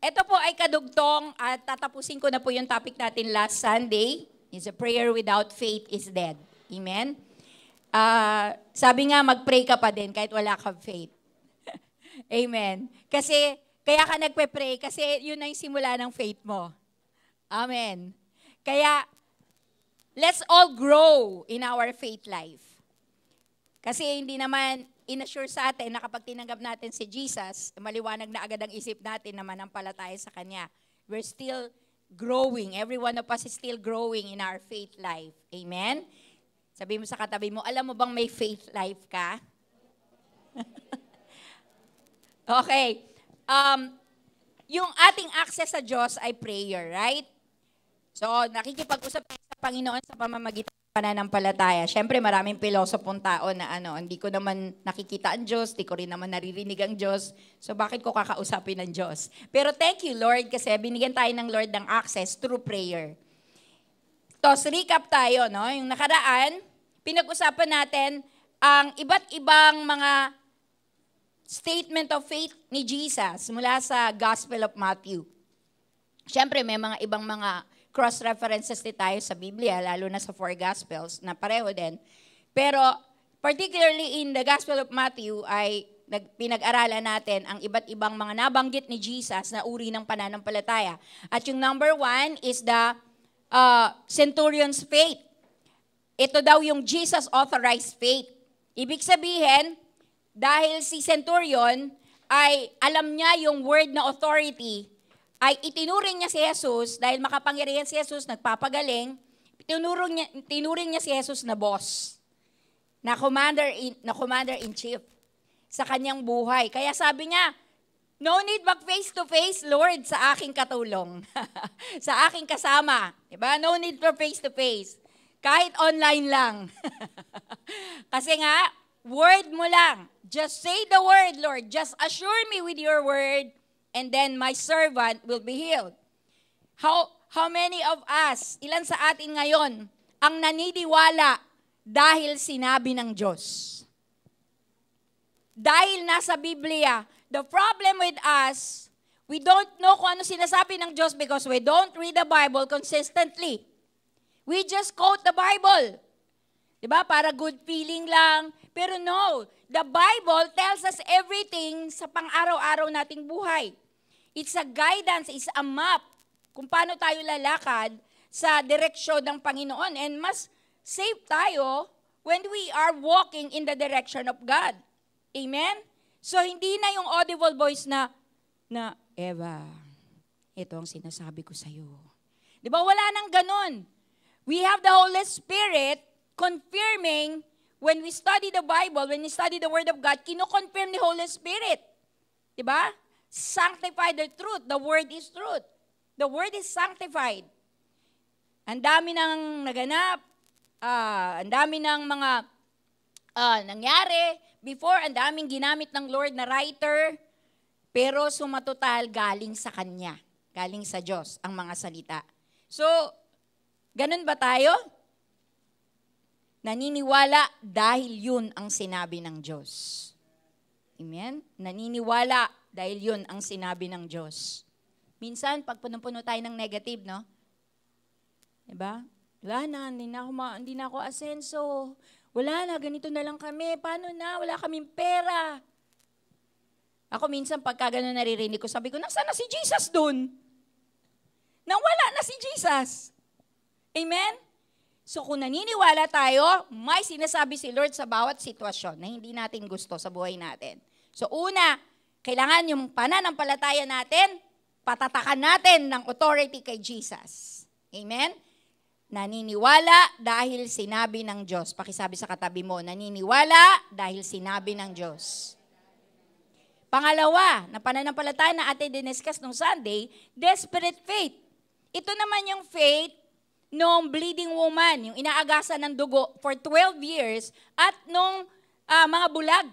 Ito po ay kadugtong at tatapusin ko na po yung topic natin last Sunday. Is a prayer without faith is dead. Amen? Sabi nga, mag-pray ka pa din kahit wala kang faith. Amen. Kasi, kaya ka nagpe-pray kasi yun na yung simula ng faith mo. Amen. Kaya, let's all grow in our faith life. Kasi hindi naman inassure sa atin na kapag tinanggap natin si Jesus, maliwanag na agad ang isip natin na manampalataya sa Kanya. We're still growing. Every one of us is still growing in our faith life. Amen? Sabi mo sa katabi mo, alam mo bang may faith life ka? Okay. Yung ating access sa Diyos ay prayer, right? So, nakikipag-usap tayo sa Panginoon sa pamamagitan ng pananampalataya. Siyempre, maraming pilosopong tao na hindi ko naman nakikita ang Diyos, di ko rin naman naririnig ang Diyos. So, bakit ko kakausapin ng Diyos? Pero thank you, Lord, kasi binigyan tayo ng Lord ng access through prayer. Tapos, recap tayo, no? Yung nakaraan, pinag-usapan natin ang iba't ibang mga statement of faith ni Jesus mula sa Gospel of Matthew. Siyempre, may mga ibang mga cross-references din tayo sa Biblia, lalo na sa 4 Gospels, na pareho din. Pero, particularly in the Gospel of Matthew, ay pinag-aralan natin ang iba't ibang mga nabanggit ni Jesus na uri ng pananampalataya. At yung number 1 is the centurion's faith. Ito daw yung Jesus-authorized faith. Ibig sabihin, dahil si centurion ay alam niya yung word na authority, ay itinuring niya si Jesus, dahil makapangyarihan si Jesus, nagpapagaling, tinuring niya si Jesus na boss, na commander-in-chief sa kanyang buhay. Kaya sabi niya, no need mag face-to-face, Lord, sa aking katulong, sa aking kasama. Diba? No need for face-to-face. Kahit online lang. Kasi nga, word mo lang. Just say the word, Lord. Just assure me with your word, and then my servant will be healed. How many of us, ilan sa atin ngayon, ang naniniwala dahil sinabi ng Diyos? Dahil nasa Biblia. The problem with us, we don't know kung ano sinasabi ng Diyos because we don't read the Bible consistently. We just quote the Bible. Diba? Para good feeling lang. Pero no, the Bible tells us everything sa pang-araw-araw nating buhay. It's a guidance, it's a map kung paano tayo lalakad sa direksyon ng Panginoon. And mas safe tayo when we are walking in the direction of God. Amen? So, hindi na yung audible voice na Eva, ito ang sinasabi ko sa'yo. Di ba? Wala nang ganun. We have the Holy Spirit confirming when we study the Bible, when we study the Word of God, kino-confirm ni Holy Spirit. Di ba? Sanctify the truth. The Word is truth. The Word is sanctified. Ang dami nang naganap, ang dami ng mga nangyari. Before, ang daming ginamit ng Lord na writer, pero sumatotal galing sa Kanya, galing sa Diyos, ang mga salita. So, ganun ba tayo? Naniniwala dahil yun ang sinabi ng Diyos. Amen? Naniniwala dahil yun ang sinabi ng Diyos. Minsan, pag puno-puno tayo ng negative, no? Diba? Wala na, hindi na ako asenso. Wala na, ganito na lang kami. Paano na? Wala kaming pera. Ako minsan, pagka gano'n naririnig ko, sabi ko, nasaan na si Jesus dun? Nawala na si Jesus. Amen? So kung naniniwala tayo, may sinasabi si Lord sa bawat sitwasyon na hindi natin gusto sa buhay natin. So una, kailangan yung pananampalataya natin, patatakan natin ng authority kay Jesus. Amen? Naniniwala dahil sinabi ng Diyos. Pakisabi sa katabi mo, naniniwala dahil sinabi ng Diyos. Pangalawa, na pananampalataya na atin diniscuss nung Sunday, desperate faith. Ito naman yung faith nung bleeding woman, yung inaagasan ng dugo for 12 years, at nung mga bulag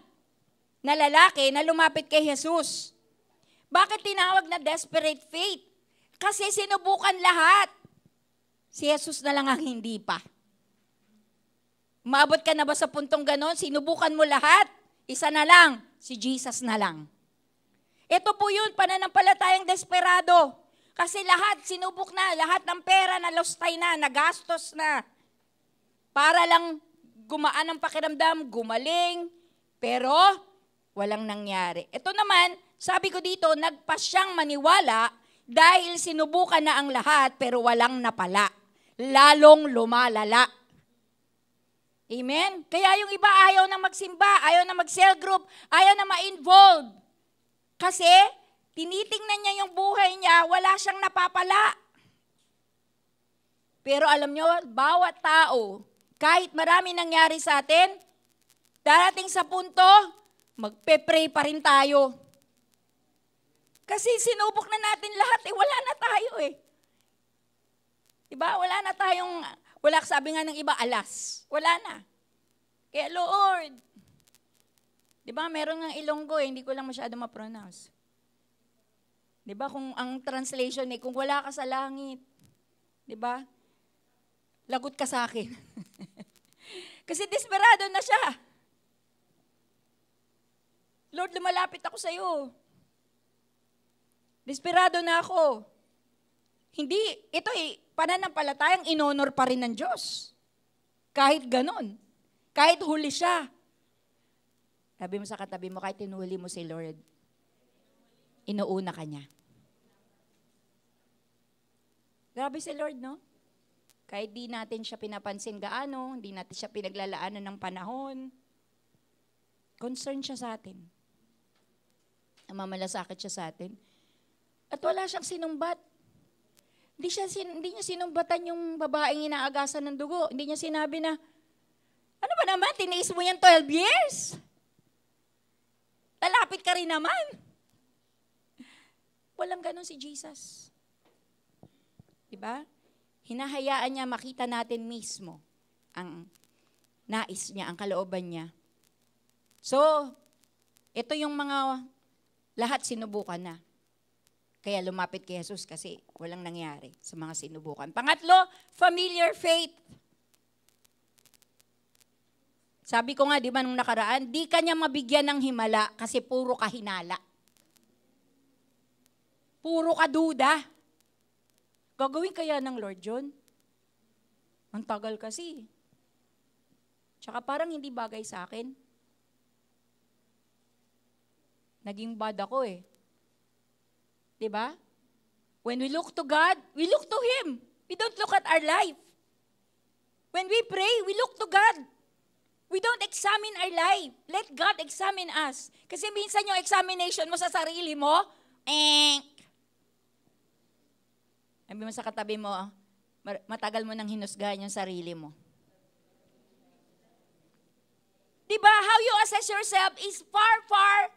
na lalaki na lumapit kay Jesus. Bakit tinawag na desperate faith? Kasi sinubukan lahat. Si Jesus na lang ang hindi pa. Umabot ka na ba sa puntong ganon? Sinubukan mo lahat? Isa na lang, si Jesus na lang. Ito po yun, pananampalatayang desperado. Kasi lahat, sinubok na, lahat ng pera na lostay na, nagastos na. Para lang gumaan ang pakiramdam, gumaling, pero walang nangyari. Ito naman, sabi ko dito, nagpasyang maniwala dahil sinubukan na ang lahat pero walang napala. Lalong lumalala. Amen? Kaya yung iba ayaw na magsimba, ayaw na mag-cell group, ayaw na ma-involve. Kasi tinitingnan niya yung buhay niya, wala siyang napapala. Pero alam nyo, bawat tao, kahit marami nangyari sa atin, darating sa punto, magpe-pray pa rin tayo. Kasi sinubok na natin lahat, wala na tayo eh. Diba? Wala na tayong, wala sabi nga ng iba, alas. Wala na. Kaya Lord, diba meron ng Ilonggo hindi ko lang masyado ma-pronounce. Diba kung ang translation kung wala ka sa langit, diba? Lagot ka sa akin. Kasi desperado na siya. Lord, lumalapit ako sa iyo. Desperado na ako. Hindi, ito pananampalatayang inonor pa rin ng Diyos. Kahit ganon. Kahit huli siya. Sabi mo sa katabi mo, kahit tinuhuli mo si Lord, inuuna ka niya. Grabe si Lord, no? Kahit di natin siya pinapansin gaano, hindi natin siya pinaglalaanan ng panahon, concern siya sa atin. Namamalasakit siya sa atin. At wala siyang sinumbat. Hindi niya sinumbatan yung babaeng inaagasan ng dugo. Hindi niya sinabi na, ano ba naman, tiniis mo yan 12 years? Lalapit ka rin naman. Walang ganun si Jesus. Diba? Hinahayaan niya makita natin mismo ang nais niya, ang kalooban niya. So, ito yung mga lahat sinubukan na. Kaya lumapit kay Jesus kasi walang nangyari sa mga sinubukan. Pangatlo, familiar faith. Sabi ko nga, di ba nung nakaraan, di ka niya mabigyan ng himala kasi puro ka hinala. Puro ka duda. Gagawin kaya ng Lord John? Ang tagal kasi. Tsaka parang hindi bagay sa akin. Naging bad ako eh. Diba? When we look to God, we look to Him. We don't look at our life. When we pray, we look to God. We don't examine our life. Let God examine us. Kasi minsan yung examination mo sa sarili mo, sabi mo sa katabi mo, matagal mo nang hinusgahan yung sarili mo. Diba? How you assess yourself is far, far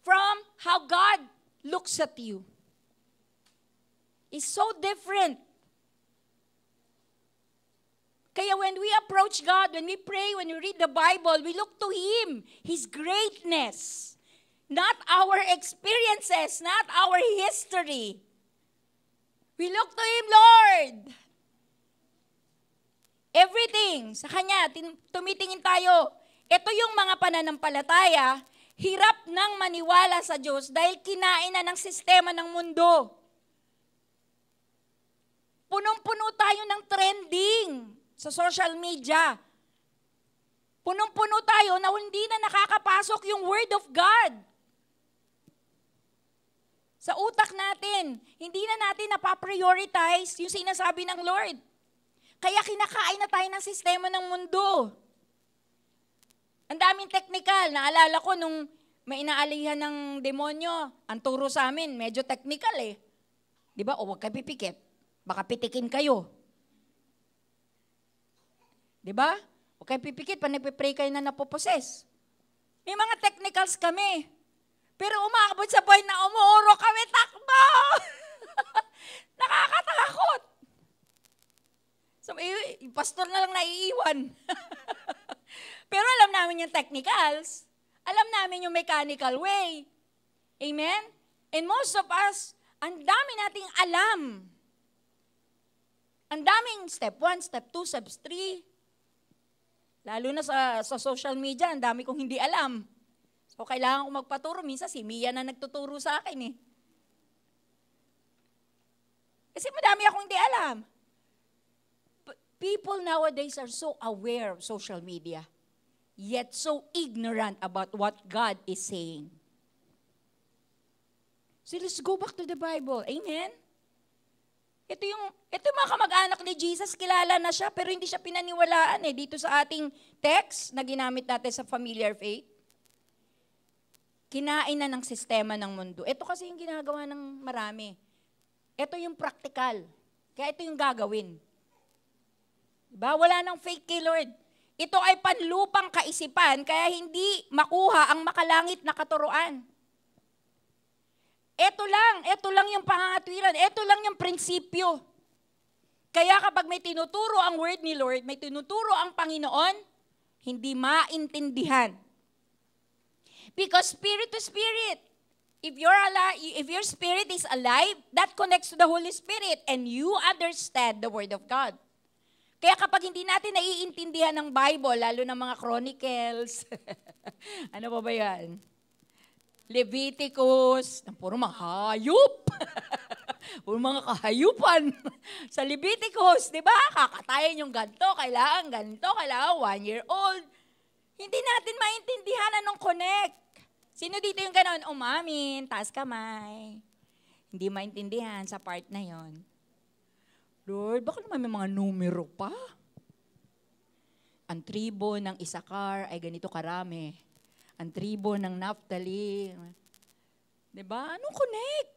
from how God looks at you. It's so different. Kaya when we approach God, when we pray, when we read the Bible, we look to Him, His greatness, not our experiences, not our history. We look to Him, Lord. Everything, sa Kanya, tumitingin tayo. Ito yung mga pananampalataya, hirap nang maniwala sa Diyos dahil kinain na ng sistema ng mundo. Punong-puno tayo ng trending sa social media. Punong-puno tayo na hindi na nakakapasok yung Word of God sa utak natin. Hindi na natin napaprioritize yung sinasabi ng Lord. Kaya kinakain na tayo ng sistema ng mundo. Ang daming technical. Naalala ko nung may inaalihan ng demonyo, ang turo sa amin, medyo technical eh. Di ba? O huwag kayo pipikit. Baka pitikin kayo. Di ba? Huwag kayo pipikit pa nagpipray kayo na napoposes. May mga technicals kami. Pero umaabot sa point na umuuro kami, takbo! Nakakatakot. So, yung pastor na lang naiiwan. Pero alam namin yung technicals. Alam namin yung mechanical way. Amen? And most of us, ang dami nating alam. Ang daming step 1, step 2, step 3. Lalo na sa social media, ang dami kong hindi alam. So, kailangan ko magpaturo. Minsan, si Mia na nagtuturo sa akin eh. Kasi madami akong hindi alam. People nowadays are so aware of social media, yet so ignorant about what God is saying. So let's go back to the Bible. Amen? Ito yung mga kamag-anak ni Jesus, kilala na siya, pero hindi siya pinaniwalaan dito sa ating text na ginamit natin sa familiar faith. Kinain na ng sistema ng mundo. Ito kasi yung ginagawa ng marami. Ito yung practical. Kaya ito yung gagawin. Diba? Wala nang fake kay Lord. Ito ay panlupang kaisipan, kaya hindi makuha ang makalangit na katuruan. Ito lang yung pangangatwiran, ito lang yung prinsipyo. Kaya kapag may tinuturo ang word ni Lord, may tinuturo ang Panginoon, hindi maintindihan. Because spirit to spirit, if your spirit is alive, that connects to the Holy Spirit and you understand the Word of God. Kaya kapag hindi natin naiintindihan ng Bible, lalo ng mga Chronicles, ano pa ba yan? Leviticus, puro mga hayop. Puro mga kahayupan. Sa Leviticus, di ba? Kakatayin yung ganito, kailangan 1 year old. Hindi natin maintindihan anong connect. Sino dito yung gano'n? Umamin, taas kamay. Hindi maintindihan sa part na yon. Lord, baka naman may mga numero pa? Ang tribo ng Isakar ay ganito karami. Ang tribo ng Naphtali. Diba? Anong connect?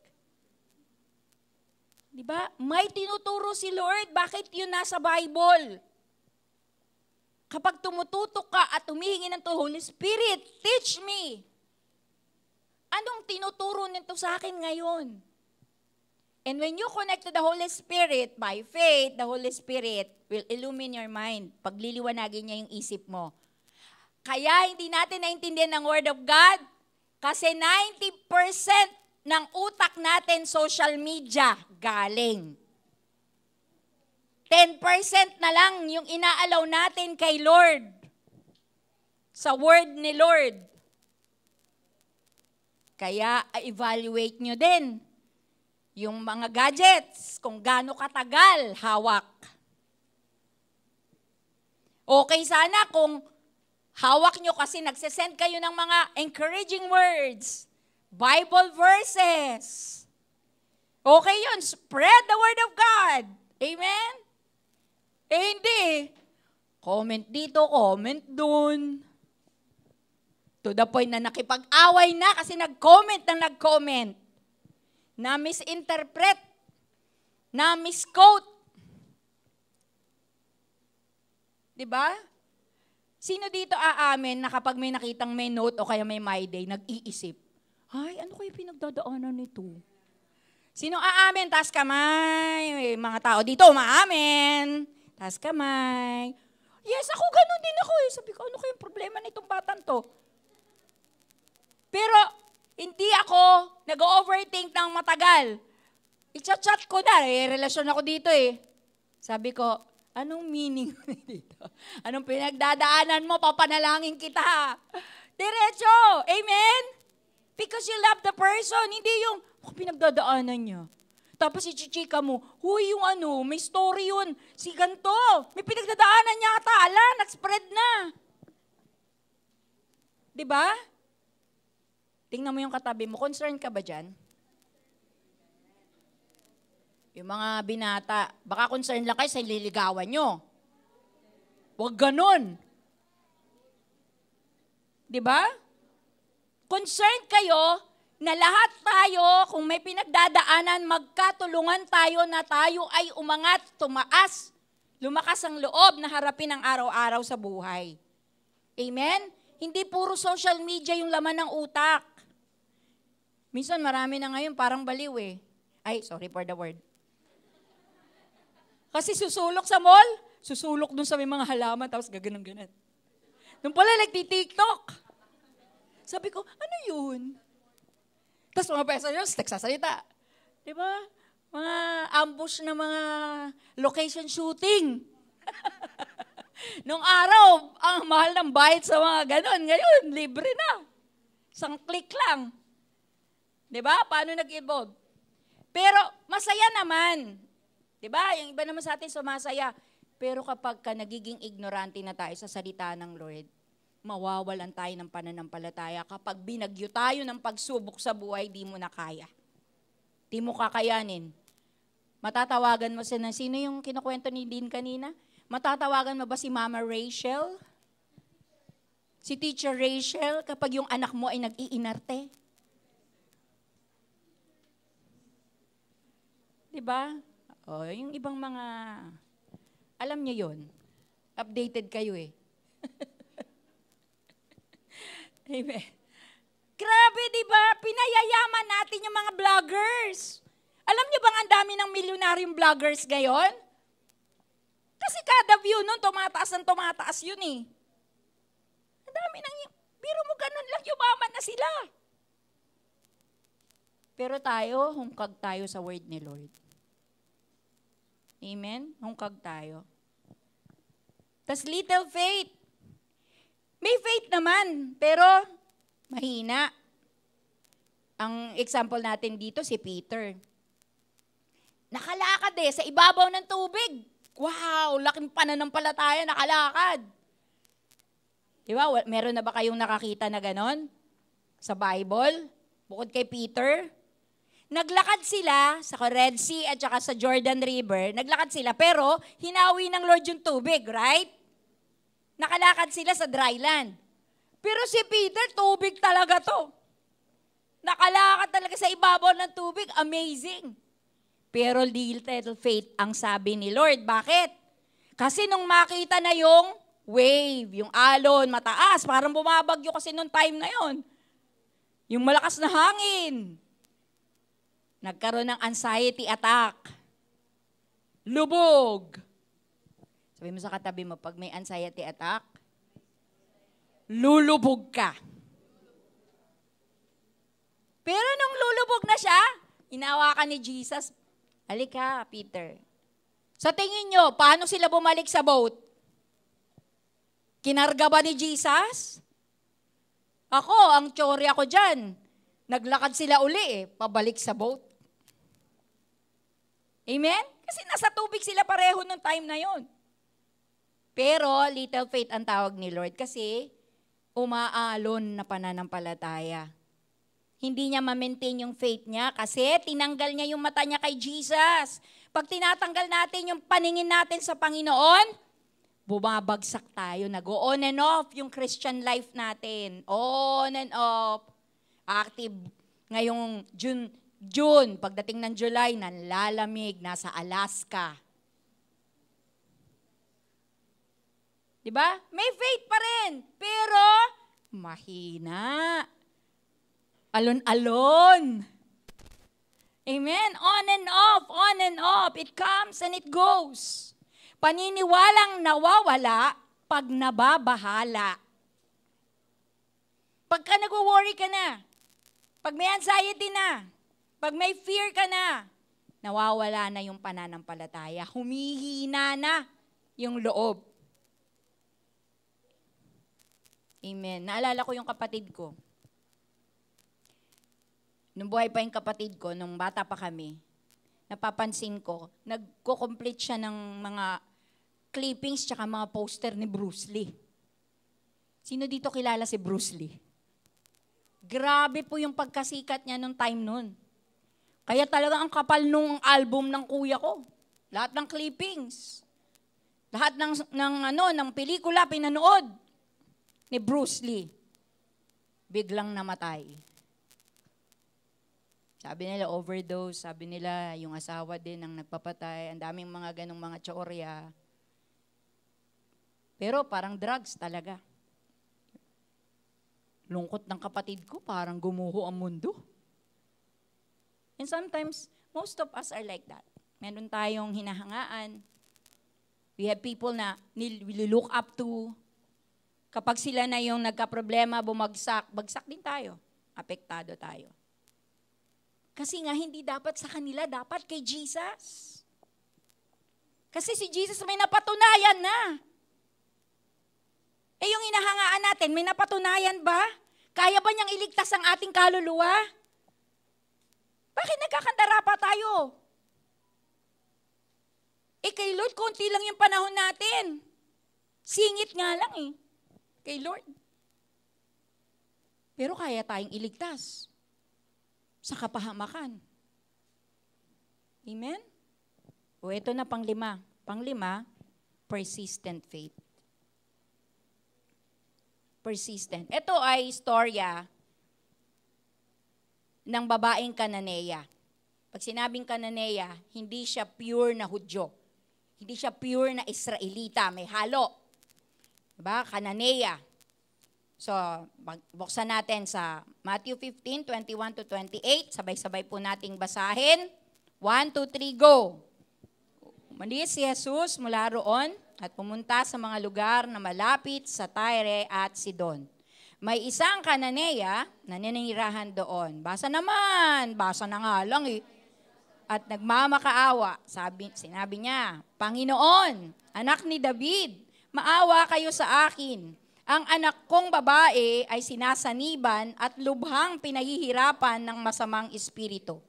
Diba? May tinuturo si Lord. Bakit yun nasa Bible? Kapag tumututok ka at humihingi ng Holy Spirit, teach me. Anong tinuturo nito sa akin ngayon? And when you connect to the Holy Spirit, by faith, the Holy Spirit will illumine your mind. Pagliliwanagin niya yung isip mo. Kaya hindi natin naintindihan ang Word of God kasi 90% ng utak natin social media galing. 10% na lang yung inaalaw natin kay Lord sa Word ni Lord. Kaya evaluate nyo din yung mga gadgets, kung gaano katagal hawak. Okay sana kung hawak nyo kasi nagsesend kayo ng mga encouraging words, Bible verses. Okay yun, spread the Word of God. Amen? Eh hindi. Comment dito, comment dun. To the point na nakipag-away na kasi nag-comment. Na misinterpret, na misquote. Diba? Sino dito aamin na kapag may nakitang may note o kaya may my day, nag-iisip, ay, ano kayo pinagdadaanan nito? Sino aamin? Taas kamay. Mga tao dito, maamin. Taas kamay. Yes, ako ganun din ako. Sabi ko, ano kayong problema nitong batang to? Pero, hindi ako nag-overthink ng matagal. I-chat ko na, relasyon ako dito eh. Sabi ko, anong meaning dito? Anong pinagdadaanan mo? Papanalangin kita. Diretso. Amen? Because you love the person. Hindi yung pinagdadaanan niya. Tapos i-chika mo, huy, yung ano, may story yun. Si ganto, may pinagdadaanan niya ata. Ala, nag-spread na. Diba? Tingnan mo yung katabi mo. Concerned ka ba dyan? Yung mga binata, baka concerned lang kayo sa liligawan nyo. Huwag ganon. Diba? Concerned kayo na lahat tayo, kung may pinagdadaanan, magkatulungan tayo na tayo ay umangat, tumaas, lumakas ang loob na harapin ang araw-araw sa buhay. Amen? Hindi puro social media yung laman ng utak. Minsan marami na ngayon parang baliw eh. Ay, sorry for the word. Kasi susulok sa mall, susulok dun sa may mga halaman, tapos gaganang-ganan. Nung pala nagti-TikTok. Sabi ko, ano yun? Tapos mga pesa yun, nagsasalita. Diba? Mga ambush na mga location shooting. Nung araw, ang mahal ng bayad sa mga ganon. Ngayon, libre na. Isang click lang. 'Di ba? Paano nag-evolve? Pero masaya naman. 'Di ba? Yung iba naman sa atin sumasaya. Pero kapag nagiging ignorante na tayo sa salita ng Lord, mawawalan tayo ng pananampalataya. Kapag binagyo tayo ng pagsubok sa buhay, di mo na kaya. Di mo kakayanin. Matatawagan mo sino yung kinukwento ni Dean kanina? Matatawagan mo ba si Mama Rachel? Si Teacher Rachel kapag yung anak mo ay nag-iinarte? Diba? O, yung ibang mga, alam niyo yun. Updated kayo eh. Amen. Grabe, diba? Pinayayaman natin yung mga vloggers. Alam niyo bang ang dami ng milyonaryong vloggers ngayon? Kasi kada view nun, tumataas yun eh. Ang dami ng, biro mo ganun lang, yumaman na sila. Pero tayo, hungkag tayo sa word ni Lord. Amen? Hungkag tayo. Tas little faith. May faith naman, pero mahina. Ang example natin dito, si Peter. Nakalakad sa ibabaw ng tubig. Wow, laking pananampalataya, nakalakad. Di ba? Meron na ba kayong nakakita na ganon? Sa Bible? Bukod kay Peter? Naglakad sila sa Red Sea at saka sa Jordan River. Naglakad sila, pero hinawi ng Lord yung tubig, right? Nakalakad sila sa dry land. Pero si Peter, tubig talaga to. Nakalakad talaga sa ibabaw ng tubig. Amazing. Pero little faith ang sabi ni Lord. Bakit? Kasi nung makita na yung wave, yung alon, mataas, parang bumabagyo kasi nung time na yon. Yung malakas na hangin. Nagkaroon ng anxiety attack. Lubog. Sabi mo sa katabi mo, pag may anxiety attack, lulubog ka. Pero nung lulubog na siya, inawakan ni Jesus, halika, Peter. Sa tingin nyo, paano sila bumalik sa boat? Kinarga ba ni Jesus? Ako, ang teorya ko dyan, naglakad sila uli pabalik sa boat. Amen? Kasi nasa tubig sila pareho nung time na yon. Pero little faith ang tawag ni Lord kasi umaalon na pananampalataya. Hindi niya ma-maintain yung faith niya kasi tinanggal niya yung mata niya kay Jesus. Pag tinatanggal natin yung paningin natin sa Panginoon, bumabagsak tayo. Nag-on and off yung Christian life natin. On and off. Active ngayong June, pagdating ng July, nanlalamig, nasa Alaska. Diba? May faith pa rin, pero mahina. Alon-alon. Amen? On and off, on and off. It comes and it goes. Paniniwalang nawawala pag nababahala. Pagka nag-worry ka na, pag may anxiety na, pag may fear ka na, nawawala na yung pananampalataya. Humihina na yung loob. Amen. Naalala ko yung kapatid ko. Nung buhay pa yung kapatid ko, nung bata pa kami, napapansin ko, nagko-complete siya ng mga clippings tsaka mga poster ni Bruce Lee. Sino dito kilala si Bruce Lee? Grabe po yung pagkasikat niya nung time nun. Kaya talaga ang kapal nung album ng kuya ko. Lahat ng clippings. Lahat ng pelikula pinanood ni Bruce Lee. Biglang namatay. Sabi nila overdose, sabi nila yung asawa din ang nagpapatay, ang daming mga ganong mga tsorya. Pero parang drugs talaga. Lungkot ng kapatid ko, parang gumuho ang mundo. And sometimes, most of us are like that. Meron tayong hinahangaan. We have people na we look up to. Kapag sila na yung nagka-problema, bumagsak, bagsak din tayo. Apektado tayo. Kasi nga, hindi dapat sa kanila, dapat kay Jesus. Kasi si Jesus may napatunayan na. Eh yung hinahangaan natin, may napatunayan ba? Kaya ba niyang iligtas ang ating kaluluwa? Bakit nagkakandara pa tayo? Kay Lord, konti lang yung panahon natin. Singit nga lang kay Lord. Pero kaya tayong iligtas sa kapahamakan. Amen? O ito na panglima. Panglima, persistent faith. Persistent. Ito ay istorya ng babaeng Kananea. Pag sinabing Kananea, hindi siya pure na Hudyo. Hindi siya pure na Israelita. May halo. Diba? Kananea. So, buksan natin sa Matthew 15, 21 to 28. Sabay-sabay po nating basahin. 1, 2, 3, go! Umalis si Jesus mula roon at pumunta sa mga lugar na malapit sa Tyre at Sidon. May isang Kananea na ninirahan doon. Basa naman, basa na nga lang At nagmamakaawa, sinabi niya, Panginoon, anak ni David, maawa kayo sa akin. Ang anak kong babae ay sinasaniban at lubhang pinahihirapan ng masamang espiritu.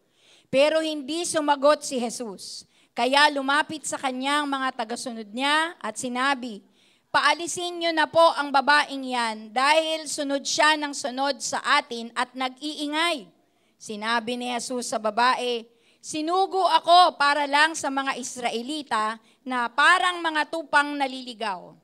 Pero hindi sumagot si Jesus. Kaya lumapit sa kanyang mga tagasunod niya at sinabi, Paalisin niyo na po ang babaeng yan dahil sunod siya ng sunod sa atin at nag-iingay. Sinabi ni Jesus sa babae, Sinugo ako para lang sa mga Israelita na parang mga tupang naliligaw.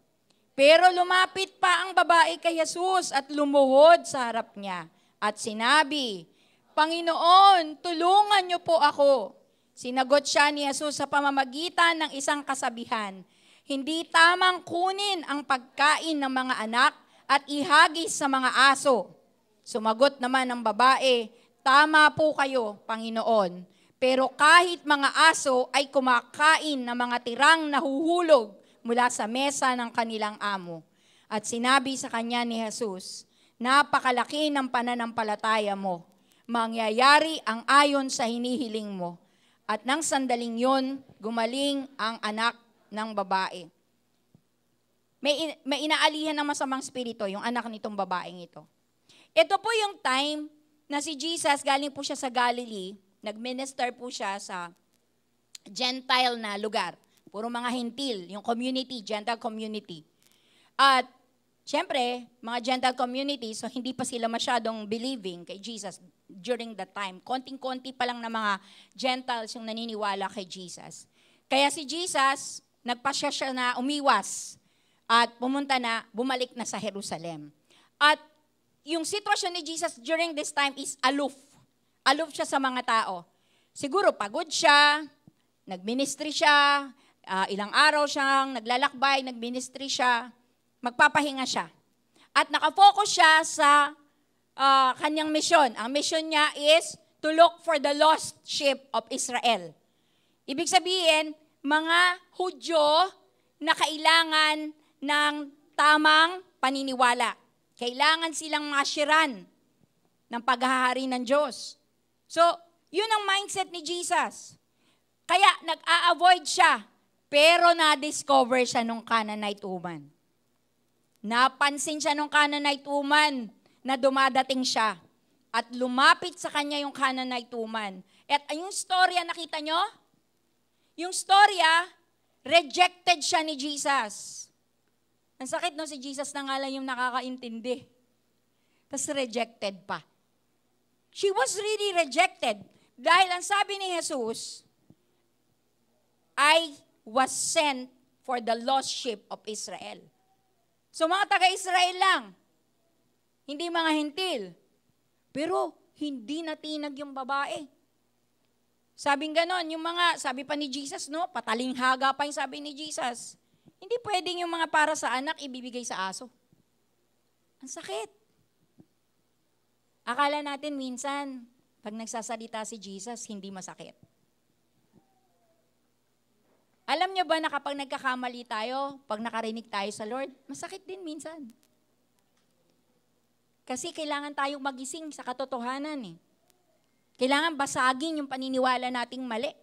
Pero lumapit pa ang babae kay Jesus at lumuhod sa harap niya. At sinabi, Panginoon, tulungan niyo po ako. Sinagot siya ni Jesus sa pamamagitan ng isang kasabihan, Hindi tamang kunin ang pagkain ng mga anak at ihagis sa mga aso. Sumagot naman ang babae, Tama po kayo, Panginoon. Pero kahit mga aso ay kumakain ng mga tirang nahuhulog mula sa mesa ng kanilang amo. At sinabi sa kanya ni Jesus, Napakalaki ng pananampalataya mo. Mangyayari ang ayon sa hinihiling mo. At nang sandaling yon, gumaling ang anak ng babae. May inaalihan ng masamang spirito yung anak nitong babaeng ito. Ito po yung time na si Jesus, galing po siya sa Galilee, nag-minister po siya sa Gentile na lugar. Puro mga hentil, yung community, Gentile community. At syempre, mga Gentile community, so hindi pa sila masyadong believing kay Jesus during that time. Konting-konti pa lang na mga Gentiles yung naniniwala kay Jesus. Kaya si Jesus, nagpasya siya na umiwas at bumalik na sa Jerusalem. At yung sitwasyon ni Jesus during this time is aloof. Aloof siya sa mga tao. Siguro pagod siya, nagministry siya, ilang araw siyang naglalakbay, nagministry siya, magpapahinga siya. At nakafocus siya sa kanyang misyon. Ang misyon niya is to look for the lost sheep of Israel. Ibig sabihin, mga Hudyo na kailangan ng tamang paniniwala. Kailangan silang masyiran ng paghahari ng Diyos. So, yun ang mindset ni Jesus. Kaya nag-a-avoid siya, pero na-discover siya nung Canaanite woman. Napansin siya nung Canaanite woman na dumadating siya. At lumapit sa kanya yung Canaanite woman. At yung storya, nakita nyo? Yung storya, rejected siya ni Jesus. Ang sakit no, si Jesus na nga lang yung nakakaintindi. Tapos rejected pa. She was really rejected. Dahil ang sabi ni Jesus, I was sent for the lost sheep of Israel. So mga taga-Israel lang. Hindi mga hentil. Pero hindi natinag yung babae. Sabing ganon, yung mga, sabi pa ni Jesus, no, patalinghaga pa yung sabi ni Jesus. Hindi pwedeng yung mga para sa anak ibibigay sa aso. Ang sakit. Akala natin minsan, pag nagsasalita si Jesus, hindi masakit. Alam niyo ba na kapag nagkakamali tayo, pag nakarinig tayo sa Lord, masakit din minsan. Kasi kailangan tayong magising sa katotohanan eh. Kailangan basagin yung paniniwala nating mali.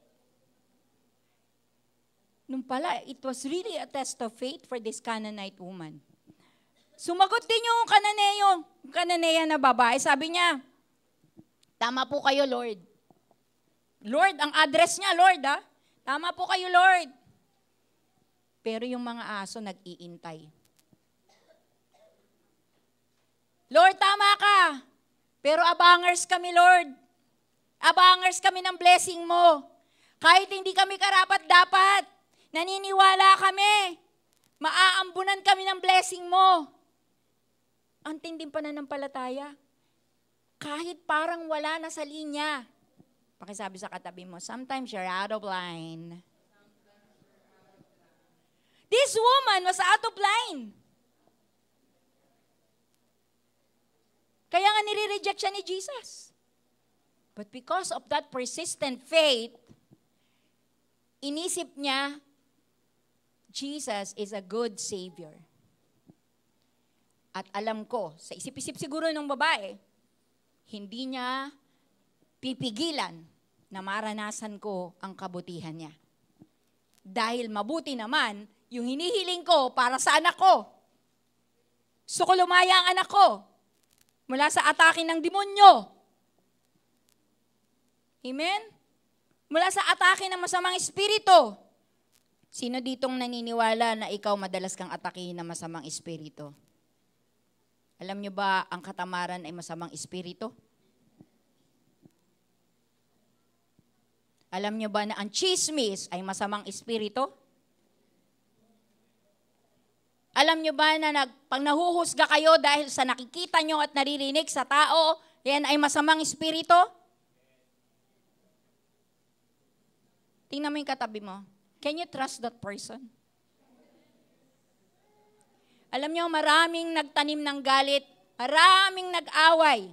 Nung pala, it was really a test of faith for this Canaanite woman. Sumagot din yung Kananeya na babae. Sabi niya, tama po kayo, Lord. Lord, ang address niya, Lord, ha? Tama po kayo, Lord. Pero yung mga aso nag-iintay. Lord, tama ka. Pero abangers kami, Lord. Abangers kami ng blessing mo. Kahit hindi kami karapat-dapat, naniniwala kami. Maaambunan kami ng blessing mo. Ang tinding pananampalataya. Kahit parang wala na sa linya. Pakisabi sa katabi mo, sometimes you're out of line. This woman was out of line. Kaya nga nire-reject siya ni Jesus. But because of that persistent faith, inisip niya, Jesus is a good Savior. At alam ko, sa isip-isip siguro ng babae, hindi niya pipigilan na maranasan ko ang kabutihan niya. Dahil mabuti naman, yung hinihiling ko para sa anak ko. Gusto ko lumaya ang anak ko mula sa atake ng demonyo. Amen? Mula sa atake ng masamang espiritu. Sino ditong naniniwala na ikaw madalas kang atakihin ng masamang espiritu? Alam nyo ba ang katamaran ay masamang espiritu? Alam nyo ba na ang chismis ay masamang espiritu? Alam nyo ba na pag nahuhusga kayo dahil sa nakikita nyo at naririnig sa tao, yan ay masamang espiritu? Tingnan mo yung katabi mo. Can you trust that person? Alam nyo, maraming nagtanim ng galit, maraming nag-away.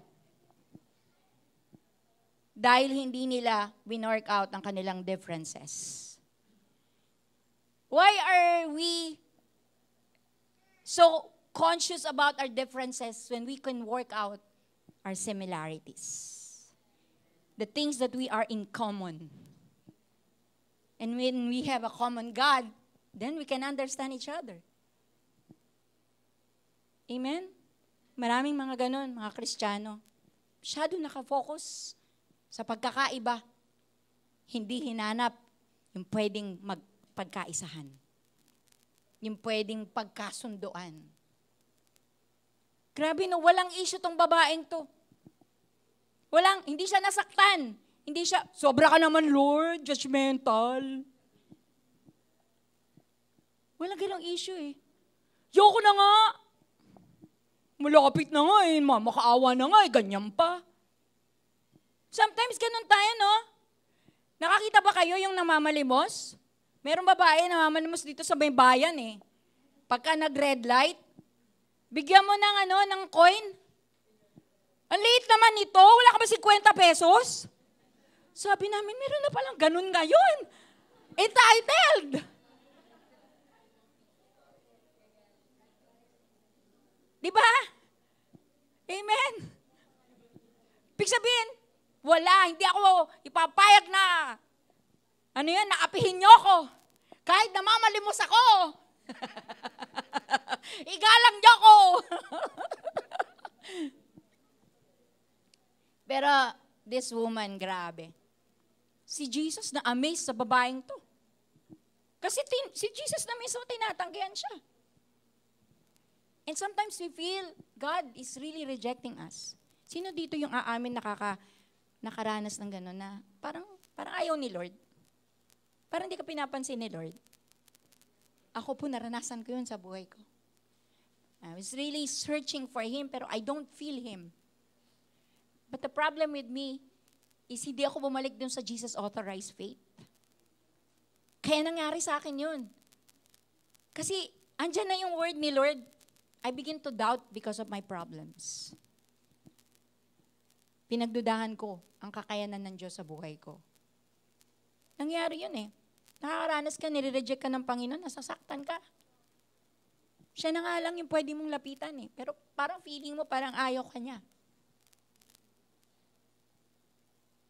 Dahil hindi nila winork out ang kanilang differences. Why are we so conscious about our differences when we can work out our similarities? The things that we are in common. And when we have a common God, then we can understand each other. Amen? Maraming mga ganon, mga Kristiyano. Masyado nakafocus sa pagkakaiba. Hindi hinanap yung pwedeng magpagkaisahan. Yung pwedeng pagkasunduan. Grabe no, walang issue tong babaeng to. Hindi siya nasaktan. Hindi siya, sobra ka naman Lord, judgmental. Walang ganong issue eh. Yoko na nga. Malapit na nga eh, makaawa na nga eh, ganyan pa. Sometimes ganun tayo, no? Nakakita ba kayo yung namamalimos? Merong babae namamalimos dito sa may bayan eh. Pagka nag-red light, bigyan mo ng coin. Ang liit naman nito, wala ka ba 50 pesos? Sabi namin, meron na palang ganun ngayon. Entitled. Di ba? Amen. Ibig sabihin, hindi ako ipapayag na, naapihin niyo ako. Kahit namamalimos ako. Igalang niyo ako. Pero, this woman, grabe. Si Jesus na amazed sa babaeng to. Kasi si Jesus na mismo tinatanggihan siya. And sometimes we feel God is really rejecting us. Sino dito yung aamin nakaranas ng gano'n na parang ayaw ni Lord? Parang hindi ka pinapansin ni Lord? Ako po, naranasan ko yun sa buhay ko. I was really searching for Him pero I don't feel Him. But the problem with me is hindi ako bumalik dun sa Jesus-authorized faith. Kaya nangyari sa akin yun. Kasi andyan na yung word ni Lord, I begin to doubt because of my problems. Pinagdudahan ko ang kakayanan ng Diyos sa buhay ko. Nangyari yun eh. Nakakaranas ka, nire-reject ka ng Panginoon, nasasaktan ka. Siya na nga lang yung pwede mong lapitan eh. Pero parang feeling mo parang ayaw ka niya.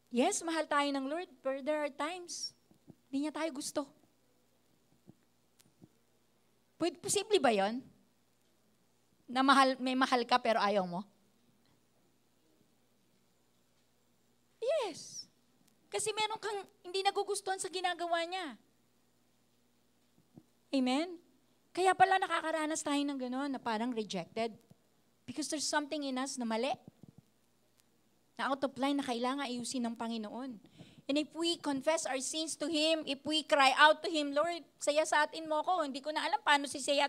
Yes, mahal tayo ng Lord, but there are times, hindi niya tayo gusto. Posible ba yon? Na may mahal ka pero ayaw mo? Yes. Kasi meron kang hindi nagugustuhan sa ginagawa niya. Amen? Kaya pala nakakaranas tayo ng gano'n na parang rejected. Because there's something in us na mali. Na out of line na kailangan ayusin ng Panginoon. And if we confess our sins to Him, if we cry out to Him, Lord, saya sa atin mo ko. Hindi ko na alam paano siya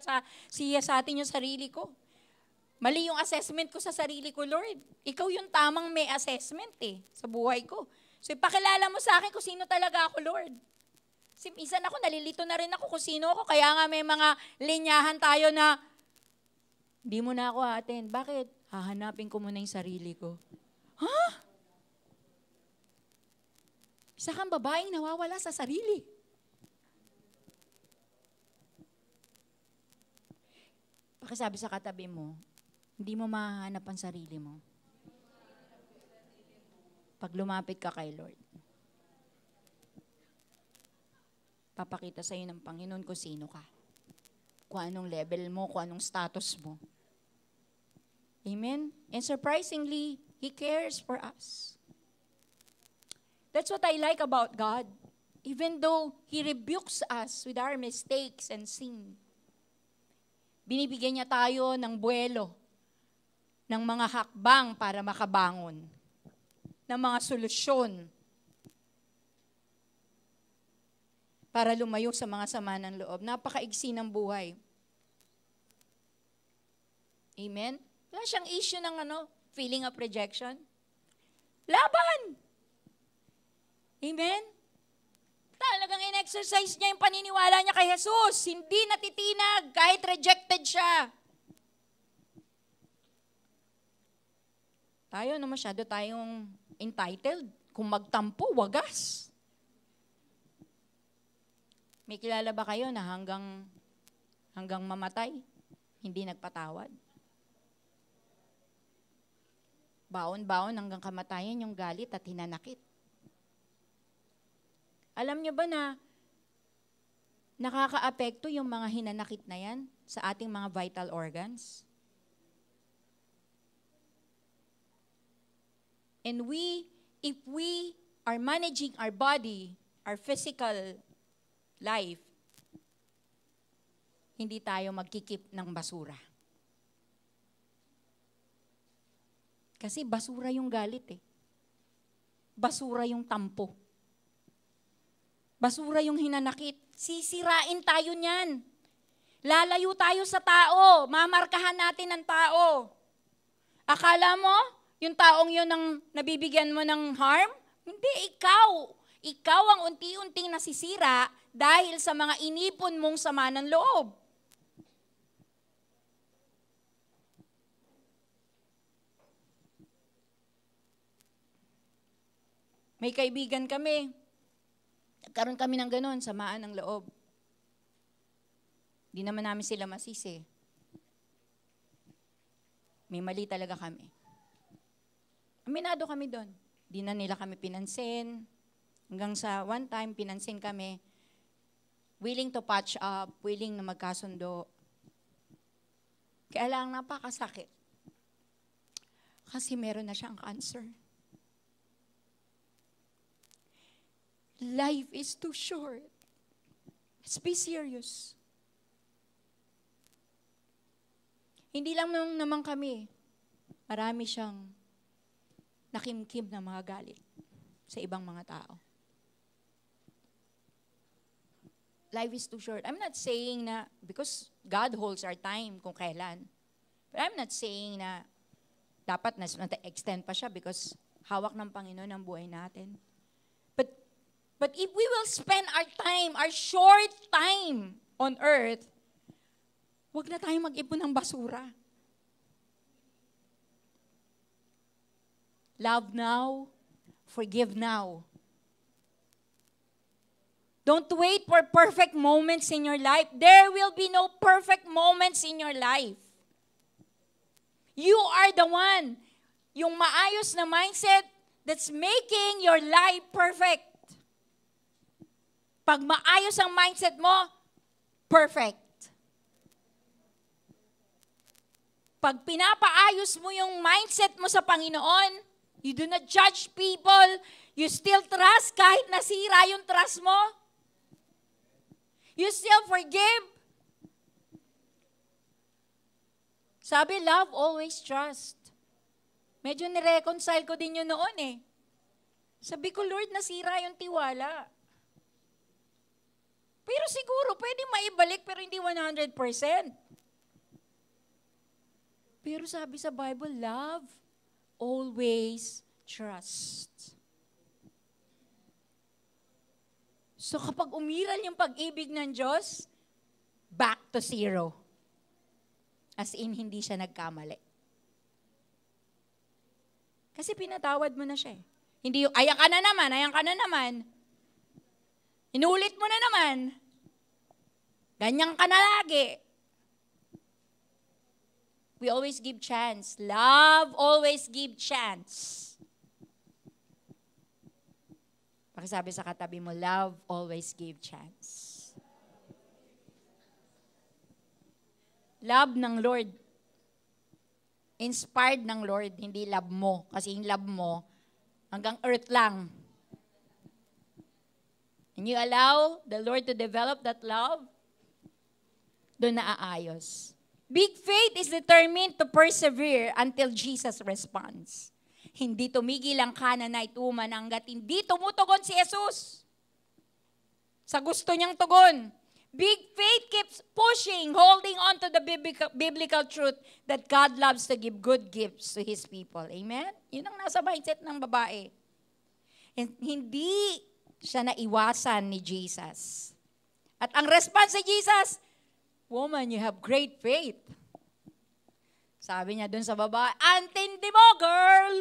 sa atin yung sarili ko. Mali yung assessment ko sa sarili ko, Lord. Ikaw yung tamang may assessment sa buhay ko. So ipakilala mo sa akin kung sino talaga ako, Lord. Kasi minsan ako, nalilito na rin ako kung sino ako. Kaya nga may mga linyahan tayo na, hindi mo na ako atin. Bakit? Hahanapin ko muna yung sarili ko. Huh? Isa kang babaeng nawawala sa sarili. Pakisabi sa katabi mo, hindi mo mahanap ang sarili mo. Pag lumapit ka kay Lord, papakita sa iyo ng Panginoon kung sino ka. Kung anong level mo, kung anong status mo. Amen? And surprisingly, He cares for us. That's what I like about God. Even though He rebukes us with our mistakes and sin, binibigyan niya tayo ng buwelo, ng mga hakbang para makabangon, ng mga solusyon para lumayo sa mga sama ng loob. Napakaigsi ng buhay. Amen? Wala siyang issue ng feeling of rejection. Laban! Amen? Talagang in-exercise niya yung paniniwala niya kay Jesus. Hindi natitinag kahit rejected siya. Tayo na masyado tayong entitled. Kung magtampo, wagas. May kilala ba kayo na hanggang mamatay, hindi nagpatawad? Baon-baon hanggang kamatayan yung galit at hinanakit. Alam niyo ba na nakakaapekto yung mga hinanakit na yan sa ating mga vital organs? And if we are managing our body, our physical life, hindi tayo magkikip ng basura. Kasi basura yung galit Basura yung tampo. Basura yung hinanakit. Sisirain tayo niyan. Lalayo tayo sa tao. Mamarkahan natin ang tao. Akala mo, yung taong yun ang nabibigyan mo ng harm? Hindi, ikaw. Ikaw ang unti-unting nasisira dahil sa mga inipon mong sama ng loob. May kaibigan kami. Nagkaroon kami ng ganun, samaan ng loob. Di naman namin sila masisi. May mali talaga kami. Aminado kami doon. Di na nila kami pinansin. Hanggang sa one time, pinansin kami. Willing to patch up, willing na magkasundo. Kaya lang napakasakit. Kasi meron na siyang cancer. Life is too short. Let's be serious. Hindi lang naman kami. Marami siyang nakimkim na mga galit sa ibang mga tao. Life is too short. I'm not saying na, because God holds our time kung kailan. But I'm not saying na dapat na-extend pa siya because hawak ng Panginoon ang buhay natin. But if we will spend our time, our short time on earth, huwag na tayong mag-ipon ng basura. Love now, forgive now. Don't wait for perfect moments in your life. There will be no perfect moments in your life. You are the one, yung maayos na mindset that's making your life perfect. Pag maayos ang mindset mo, perfect. Pag pinapaayos mo yung mindset mo sa Panginoon, you do not judge people, you still trust kahit nasira yung trust mo. You still forgive. Sabi, love always trust. Medyo nireconcile ko din yun noon eh. Sabi ko, Lord, nasira yung tiwala. Pero siguro, pwede maibalik pero hindi 100%. Pero sabi sa Bible, love always trust. So kapag umiral yung pag-ibig ng Diyos, back to zero. As in, hindi siya nagkamali. Kasi pinatawad mo na siya eh. Hindi yung, ayan ka na naman. Inulit mo na naman. Ganyan ka na lagi. We always give chance. Love always give chance. Pakisabi sa katabi mo, love always give chance. Love ng Lord. Inspired ng Lord, hindi love mo. Kasi yung love mo, hanggang earth lang. And you allow the Lord to develop that love, doon naaayos. Big faith is determined to persevere until Jesus responds. Hindi tumigil ang Canaanite woman hanggat hindi tumutugon si Jesus. Sa gusto niyang tugon. Big faith keeps pushing, holding on to the biblical truth that God loves to give good gifts to His people. Amen? Yun ang nasa mindset ng babae. And hindi siya naiwasan ni Jesus. At ang response ni Jesus, woman, you have great faith. Sabi niya dun sa babae, antindi mo, girl.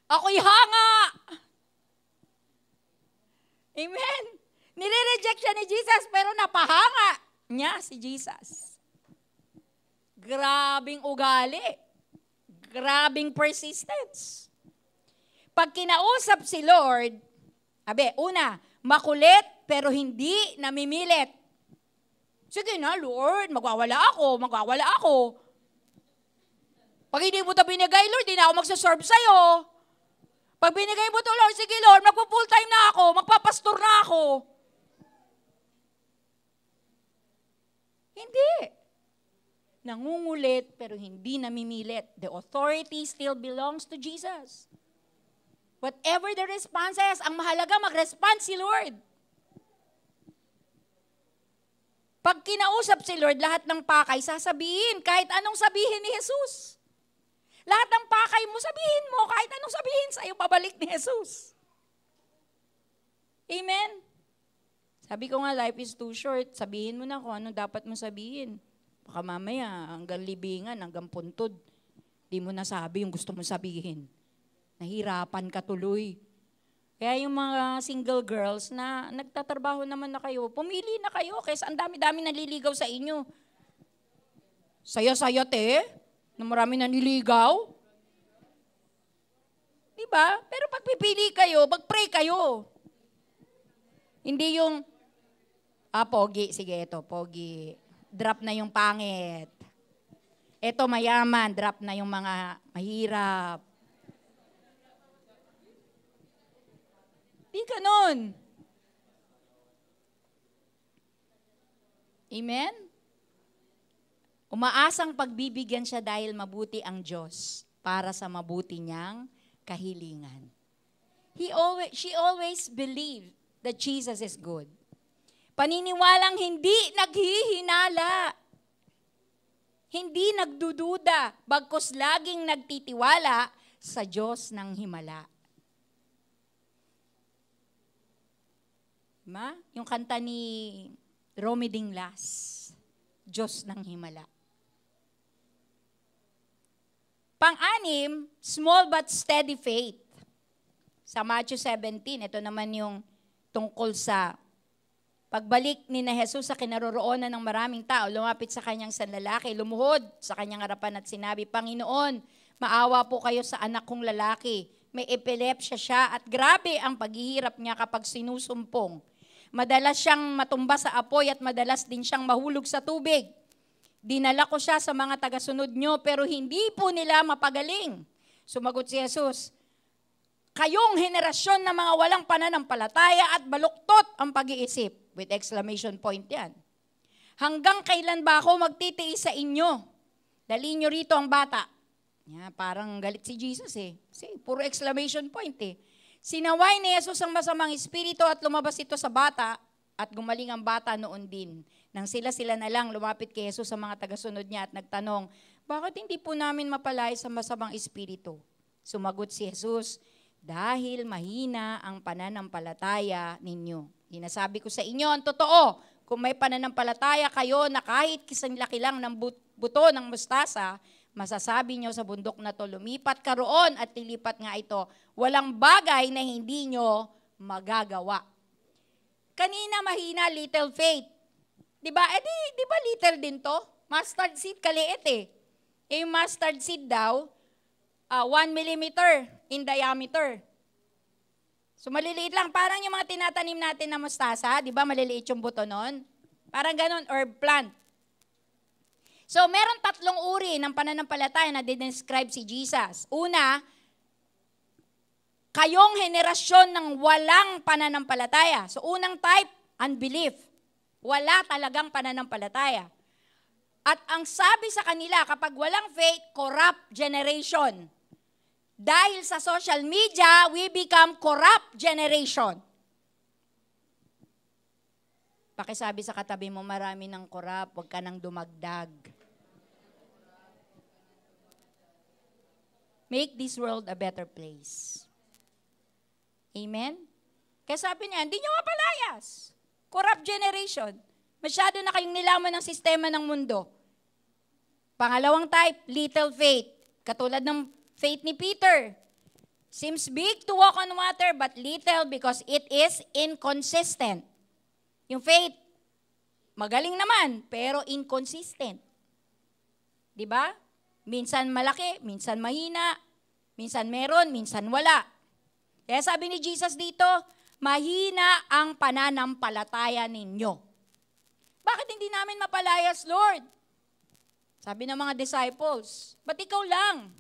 Ako'y hanga. Amen. Nire-reject siya ni Jesus, pero napahanga niya si Jesus. Grabing ugali. Grabing persistence. Pag kinausap si Lord, una, makulit, pero hindi namimilit. Sige na, Lord, magwawala ako. Pag hindi mo ito binigay, Lord, hindi na ako magsaserve sa'yo. Pag binigay mo ito, Lord, sige, Lord, magpo-full time na ako, magpapastor na ako. Hindi. Nangungulit, pero hindi namimilit. The authority still belongs to Jesus. Whatever the responses, ang mahalaga mag-respond si Lord. Pag kinausap si Lord, lahat ng pakay sasabihin, kahit anong sabihin ni Jesus. Lahat ng pakay mo, sabihin mo, kahit anong sabihin sa'yo, pabalik ni Jesus. Amen? Sabi ko nga, life is too short. Sabihin mo na kung ano dapat mo sabihin. Baka mamaya, hanggang libingan, hanggang puntod, di mo nasabi yung gusto mo sabihin. Nahirapan ka tuloy. Kaya yung mga single girls na nagtatrabaho naman na kayo, pumili na kayo kaysa ang dami-dami naliligaw sa inyo. Saya-saya na marami naniligaw. Diba? Pero pag pipili kayo, mag-pray kayo. Hindi yung, pogi, sige ito, pogi. Drop na yung pangit. Ito mayaman, drop na yung mga mahirap. Di ganon. Amen? Umaasang pagbibigyan siya dahil mabuti ang Diyos para sa mabuti niyang kahilingan. She always believed that Jesus is good. Paniniwalang hindi naghihinala. Hindi nagdududa, bagkus laging nagtitiwala sa Diyos ng himala. Diba? Yung kanta ni Romy Dinglas, Diyos ng himala. Pang-anim, small but steady faith. Sa Matthew 17, ito naman yung tungkol sa pagbalik ni na Jesus sa kinaroroonan ng maraming tao, lumapit sa kanyang sanlalaki, lumuhod sa kanyang harapan at sinabi, Panginoon, maawa po kayo sa anak kong lalaki. May epilepsya siya at grabe ang paghihirap niya kapag sinusumpong. Madalas siyang matumba sa apoy at madalas din siyang mahulog sa tubig. Dinala ko siya sa mga tagasunod nyo, pero hindi po nila mapagaling. Sumagot si Jesus, kayong henerasyon na mga walang pananampalataya at baluktot ang pag-iisip. With exclamation point yan. Hanggang kailan ba ako magtitiis sa inyo? Dali nyo rito ang bata. Parang galit si Jesus eh. Kasi puro exclamation point eh. Sinaway ni Jesus ang masamang espiritu at lumabas ito sa bata at gumaling ang bata noon din. Nang sila na lang lumapit kay Jesus sa mga tagasunod niya at nagtanong, bakit hindi po namin mapalay sa masamang espiritu? Sumagot si Jesus, dahil mahina ang pananampalataya ninyo. Sinasabi ko sa inyo ang totoo, kung may pananampalataya kayo na kahit kisang laki lang ng buto ng mustasa, masasabi nyo sa bundok na to, lumipat ka roon at lilipat nga ito. Walang bagay na hindi nyo magagawa. Kanina mahina, little faith. Diba? Di ba little din to? Mustard seed, kaliit eh. Yung mustard seed daw, 1 millimeter in diameter. So maliliit lang. Parang yung mga tinatanim natin na mustasa, di ba maliliit yung buto nun? Parang ganun, herb plant. So meron 3 uri ng pananampalataya na dinescribe si Jesus. Una, kayong henerasyon ng walang pananampalataya. So unang type, unbelief. Wala talagang pananampalataya. At ang sabi sa kanila, kapag walang faith, corrupt generation. Dahil sa social media, we become corrupt generation. Pakisabi sa katabi mo, marami ng corrupt, huwag ka nang dumagdag. Make this world a better place. Amen? Kaya sabi niya, hindi nyo mapalayas. Corrupt generation. Masyado na kayong nilaman ng sistema ng mundo. Pangalawang type, little faith. Katulad ng faith ni Peter. Seems big to walk on water, but little because it is inconsistent. Yung faith, magaling naman, pero inconsistent. Diba? Minsan malaki, minsan mahina, minsan meron, minsan wala. Kaya sabi ni Jesus dito, mahina ang pananampalataya ninyo. Bakit hindi namin mapalayas, Lord? Sabi ng mga disciples, ba't ikaw lang?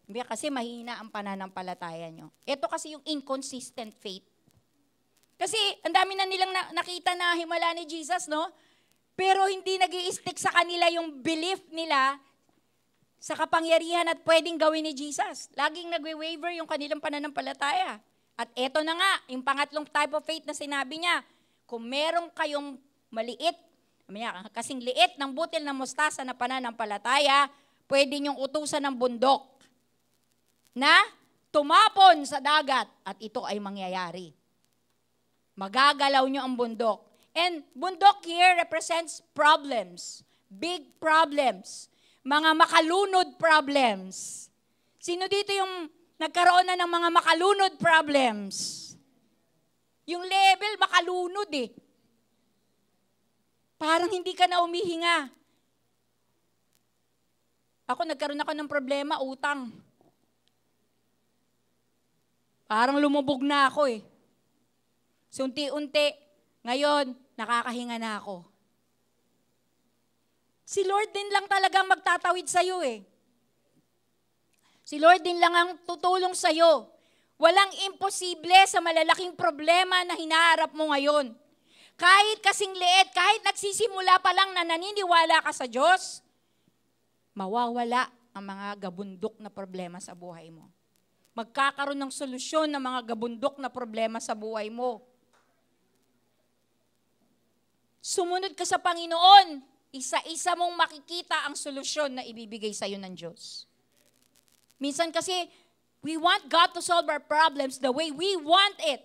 Kasi mahina ang pananampalataya nyo. Ito kasi yung inconsistent faith. Kasi ang dami na nilang nakita na himala ni Jesus, no? Pero hindi nag-i-stick sa kanila yung belief nila sa kapangyarihan at pwedeng gawin ni Jesus. Laging nagwe-waver yung kanilang pananampalataya. At eto na nga, yung pangatlong type of faith na sinabi niya, kung meron kayong maliit, kasing liit ng butil ng mustasa na pananampalataya, pwede niyong utusan ng bundok na tumapon sa dagat at ito ay mangyayari. Magagalaw niyo ang bundok. And bundok here represents problems, big problems, mga makalunod problems. Sino dito yung nagkaroon na ng mga makalunod problems? Yung level makalunod eh. Parang hindi ka na umihinga. Nagkaroon ako ng problema, utang. Parang lumubog na ako eh. So, unti-unti, ngayon, nakakahinga na ako. Si Lord din lang talagang magtatawid sa'yo eh. Si Lord din lang ang tutulong sa'yo. Walang imposible sa malalaking problema na hinaharap mo ngayon. Kahit kasing liit, kahit nagsisimula pa lang na naniniwala ka sa Diyos, mawawala ang mga gabundok na problema sa buhay mo. Magkakaroon ng solusyon ng mga gabundok na problema sa buhay mo. Sumunod ka sa Panginoon, isa-isa mong makikita ang solusyon na ibibigay sa'yo ng Diyos. Minsan kasi, we want God to solve our problems the way we want it.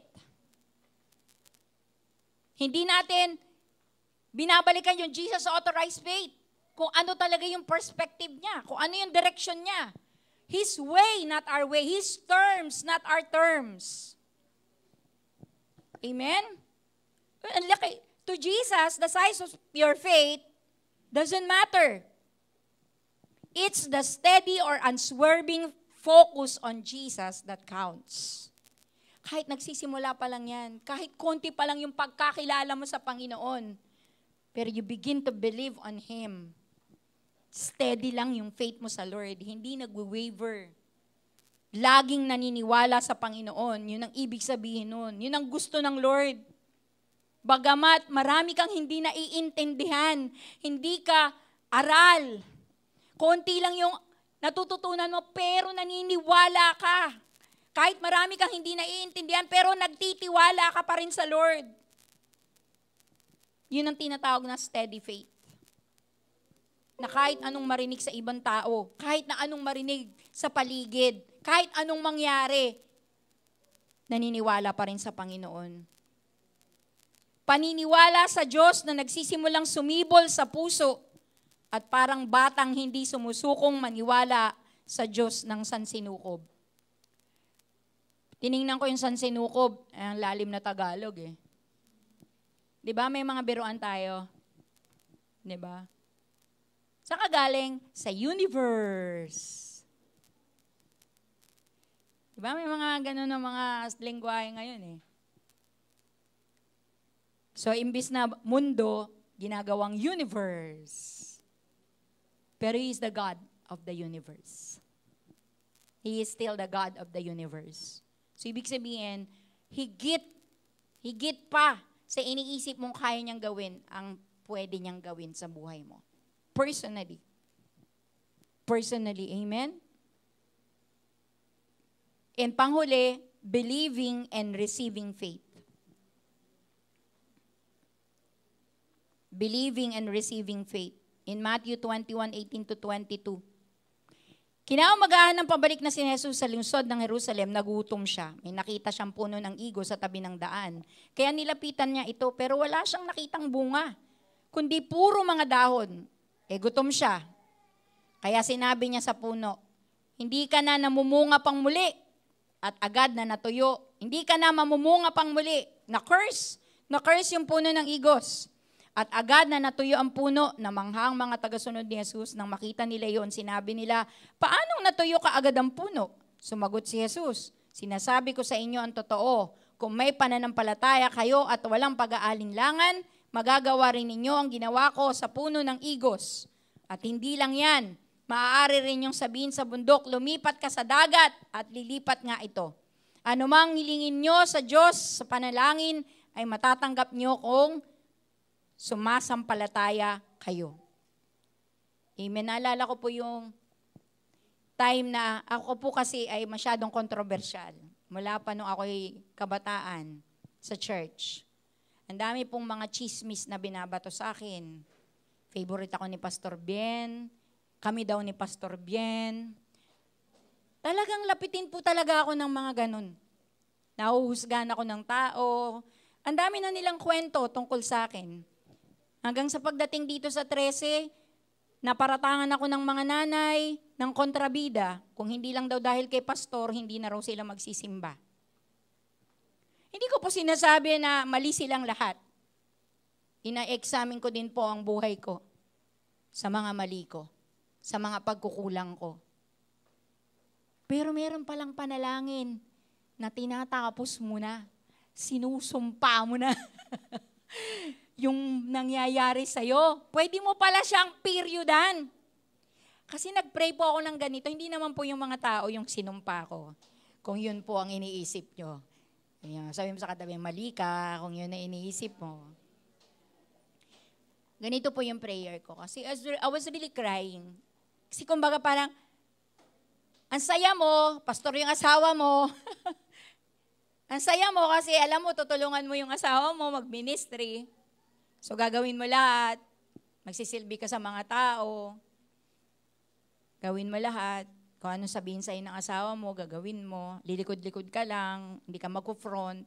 Hindi natin binabalikan yung Jesus authorized faith. Kung ano talaga yung perspective niya, kung ano yung direction niya. His way, not our way. His terms, not our terms. Amen? And look, to Jesus, the size of your faith doesn't matter. It's the steady or unswerving focus on Jesus that counts. Kahit nagsisimula pa lang yan, kahit konti pa lang yung pagkakilala mo sa Panginoon, Pero you begin to believe on Him. Steady lang yung faith mo sa Lord. Hindi nagwe-waver. Laging naniniwala sa Panginoon. Yun ang ibig sabihin nun. Yun ang gusto ng Lord. Bagamat marami kang hindi naiintindihan, hindi ka aral. Konti lang yung natututunan mo, pero naniniwala ka. Kahit marami kang hindi naiintindihan, pero nagtitiwala ka pa rin sa Lord. Yun ang tinatawag na steady faith. Na kahit anong marinig sa ibang tao, kahit na anong marinig sa paligid, kahit anong mangyari, naniniwala pa rin sa Panginoon. Paniniwala sa Diyos na nagsisimulang sumibol sa puso at parang batang hindi sumusukong maniwala sa Diyos ng sansinukob. Tiningnan ko yung sansinukob, ang lalim na Tagalog eh. Di ba may mga biruan tayo? Di ba? Saan ka galing? Sa universe. Di ba may mga ganun na mga lengguwahe ngayon eh. So, imbis na mundo, ginagawang universe. Pero He is the God of the universe. He is still the God of the universe. So, ibig sabihin, higit pa sa iniisip mong kaya niyang gawin, ang pwede niyang gawin sa buhay mo. Personally. Personally, amen? And panghuli, believing and receiving faith. Believing and receiving faith. In Matthew 21:18-22. Kinaumagahan ng pabalik na si Jesus sa lungsod ng Jerusalem, nagutom siya. May nakita siyang puno ng igo sa tabi ng daan. Kaya nilapitan niya ito, pero wala siyang nakitang bunga, kundi puro mga dahon. Gutom siya. Kaya sinabi niya sa puno, hindi ka na namumunga pang muli. At agad na natuyo. Hindi ka na mamumunga pang muli. Na-curse yung puno ng igos. At agad na natuyo ang puno na manghang mga tagasunod ni Jesus. Nang makita nila yon, sinabi nila, paanong natuyo ka agad ang puno? Sumagot si Jesus, sinasabi ko sa inyo ang totoo. Kung may pananampalataya kayo at walang pag-aalinlangan, magagawa rin ninyo ang ginawa ko sa puno ng igos. At hindi lang yan, maaari rin yung sabihin sa bundok, lumipat ka sa dagat at lilipat nga ito. Anumang hilingin nyo sa Diyos sa panalangin ay matatanggap nyo kung sumasampalataya kayo. Amen. Naalala ko po yung time na ako po kasi ay masyadong kontrobersyal. Mula pa nung ako'y kabataan sa church. Ang dami pong mga chismis na binabato sa akin. Favorite ako ni Pastor Bien. Kami daw ni Pastor Bien. Talagang lapitin po talaga ako ng mga ganun. Nahuhusgahan ako ng tao. Ang dami na nilang kwento tungkol sa akin. Hanggang sa pagdating dito sa 13, naparatangan ako ng mga nanay ng kontrabida. Kung hindi lang daw dahil kay pastor, hindi na raw sila magsisimba. Hindi ko po sinasabi na mali silang lahat. Ina-examine ko din po ang buhay ko sa mga mali ko, sa mga pagkukulang ko. Pero meron palang panalangin na tinatapos mo na, sinusumpa mo na. Yung nangyayari sa'yo, pwede mo pala siyang periodan. Kasi nag-pray po ako ng ganito, hindi naman po yung mga tao yung sinumpa ko. Kung yun po ang iniisip nyo. Sabi mo sa katabi, mali ka, kung yun ang iniisip mo. Ganito po yung prayer ko. Kasi I was really crying. Kasi kumbaga parang, ang saya mo, pastor yung asawa mo. Ang saya mo kasi alam mo, tutulungan mo yung asawa mo mag-ministry. So gagawin mo lahat. Magsisilbi ka sa mga tao. Gawin mo lahat. Kung anong sabihin sa'yo ng asawa mo, gagawin mo. Lilikod-likod ka lang. Hindi ka mag-front.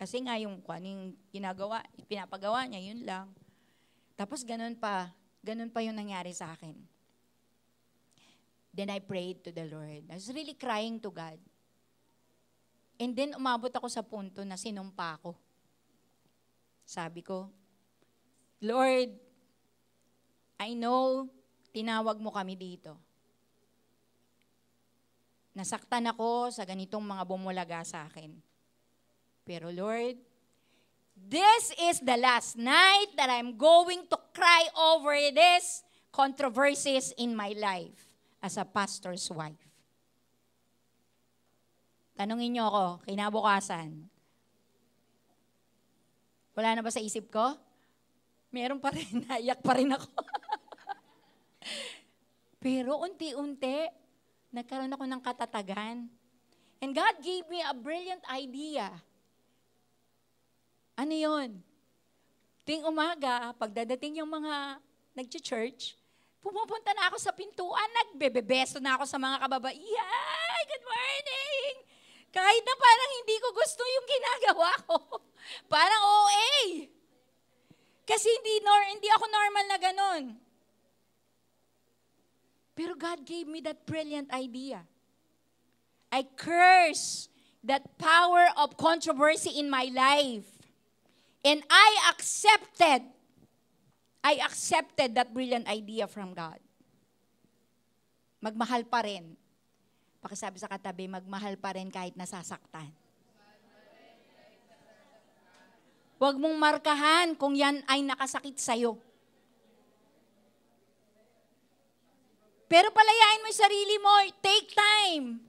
Kasi nga yung kung anong ginagawa, pinapagawa niya, yun lang. Tapos ganun pa yung nangyari sa akin. Then I prayed to the Lord. I was really crying to God. And then umabot ako sa punto na sinumpa ko. Sabi ko, Lord, I know tinawag mo kami dito. Nasaktan ako sa ganitong mga bumulaga sa akin. Pero Lord, this is the last night that I'm going to cry over this controversies in my life as a pastor's wife. Tanungin niyo ako, kinabukasan, wala na ba sa isip ko? Meron pa rin, naiyak pa rin ako. Pero unti-unti, nagkaroon ako ng katatagan. And God gave me a brilliant idea. Ano yun? Ting umaga, pagdadating yung mga nag-church, pumupunta na ako sa pintuan, nagbebebeso na ako sa mga kababaihan. Good morning! Kahit na parang hindi ko gusto yung ginagawa ko. Parang OA. Kasi hindi ako normal na ganun. Pero God gave me that brilliant idea. I curse that power of controversy in my life. And I accepted that brilliant idea from God. Magmahal pa rin. Pakisabi sa katabi, magmahal pa rin kahit nasasaktan. Huwag mong markahan kung yan ay nakasakit sa'yo. Pero palayain mo yung sarili mo, take time.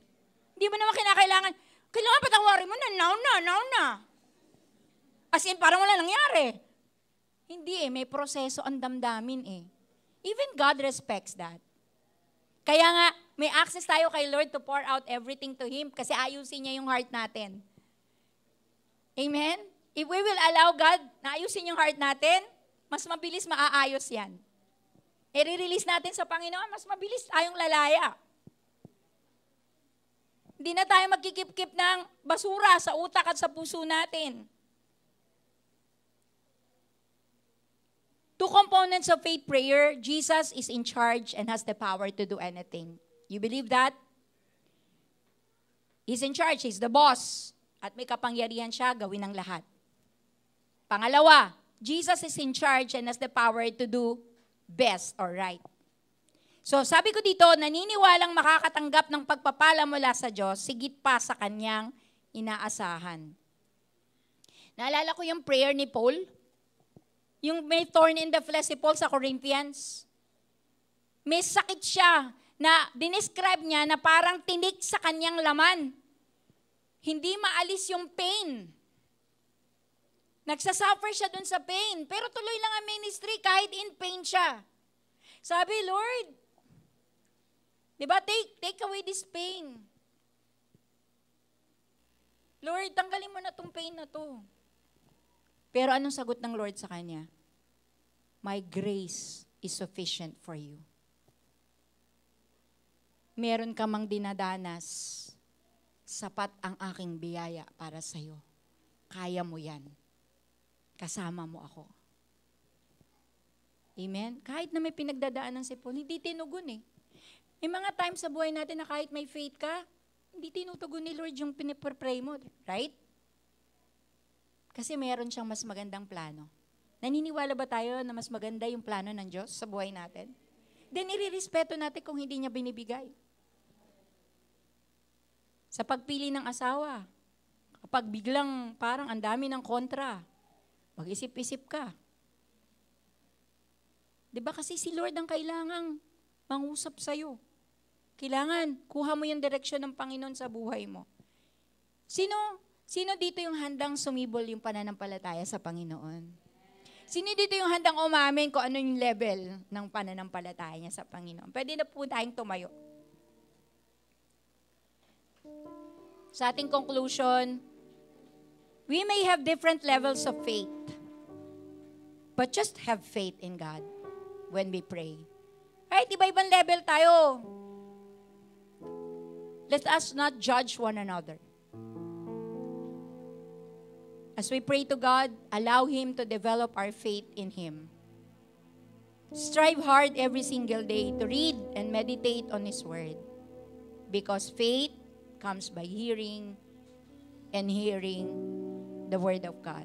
Hindi mo naman kailangan patawarin mo na, now na. As in, parang wala nangyari. Hindi may proseso ang damdamin Even God respects that. Kaya nga, may access tayo kay Lord to pour out everything to Him kasi ayusin niya yung heart natin. Amen? If we will allow God na ayusin yung heart natin, mas mabilis maaayos yan. I-release natin sa Panginoon, mas mabilis tayong lalaya. Hindi na tayo magkikip-kip ng basura sa utak at sa puso natin. Two components of faith prayer. Jesus is in charge and has the power to do anything. You believe that? He's in charge. He's the boss. At may kapangyarihan siya gawin ang lahat. Pangalawa, Jesus is in charge and has the power to do best or right. So sabi ko dito, naniniwalang makakatanggap ng pagpapala mula sa Diyos, sigit pa sa kanyang inaasahan. Naalala ko yung prayer ni Paul, yung may thorn in the flesh si Paul sa Corinthians. May sakit siya na dinescribe niya na parang tinik sa kanyang laman. Hindi maalis yung pain. Nagsasuffer siya dun sa pain. Pero tuloy lang ang ministry kahit in pain siya. Sabi, Lord, diba, take away this pain. Lord, tanggalin mo na tong pain na to. Pero anong sagot ng Lord sa kanya? My grace is sufficient for you. Meron ka mang dinadanas, sapat ang aking biyaya para sa'yo. Kaya mo yan. Kasama mo ako. Amen? Kahit na may pinagdadaanan si Paul, hindi tinugon May mga times sa buhay natin na kahit may faith ka, hindi tinutugon ni Lord yung pinipray mo. Right? Kasi meron siyang mas magandang plano. Naniniwala ba tayo na mas maganda yung plano ng Diyos sa buhay natin? Then irirespeto natin kung hindi niya binibigay. Sa pagpili ng asawa, kapag biglang parang ang dami ng kontra, mag-isip-isip ka. Diba kasi si Lord ang kailangang mangusap sa'yo. Kailangan, kuha mo yung direksyon ng Panginoon sa buhay mo. Sino dito yung handang sumibol yung pananampalataya sa Panginoon? Sino dito yung handang umamin kung ano yung level ng pananampalataya niya sa Panginoon? Pwede na po tayong tumayo. Sa ating conclusion, we may have different levels of faith, but just have faith in God when we pray. Kahit iba-ibang level tayo, let us not judge one another. As we pray to God, allow Him to develop our faith in Him. Strive hard every single day to read and meditate on His Word. Because faith comes by hearing and hearing the Word of God.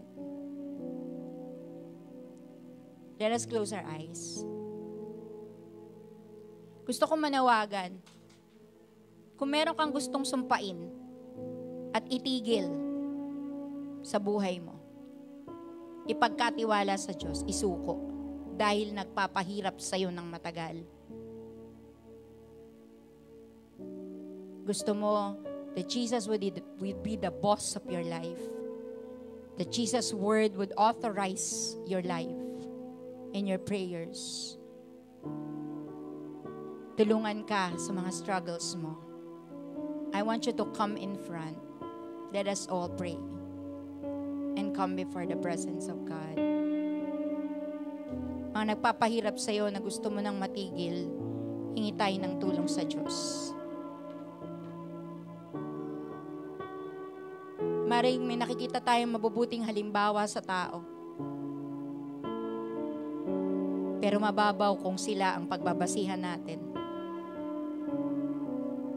Let us close our eyes. Gusto kong manawagan, kung meron kang gustong sumpain at itigil sa buhay mo, ipagkatiwala sa Diyos, isuko. Dahil nagpapahirap sa'yo ng matagal. Gusto mo that Jesus would be the boss of your life. That Jesus' word would authorize your life and your prayers. Tulungan ka sa mga struggles mo. I want you to come in front. Let us all pray and come before the presence of God. Mga nagpapahirap sa'yo na gusto mo nang matigil, hingi tayo ng tulong sa Diyos. Maring may nakikita tayong mabubuting halimbawa sa tao. Pero mababaw kung sila ang pagbabasihan natin.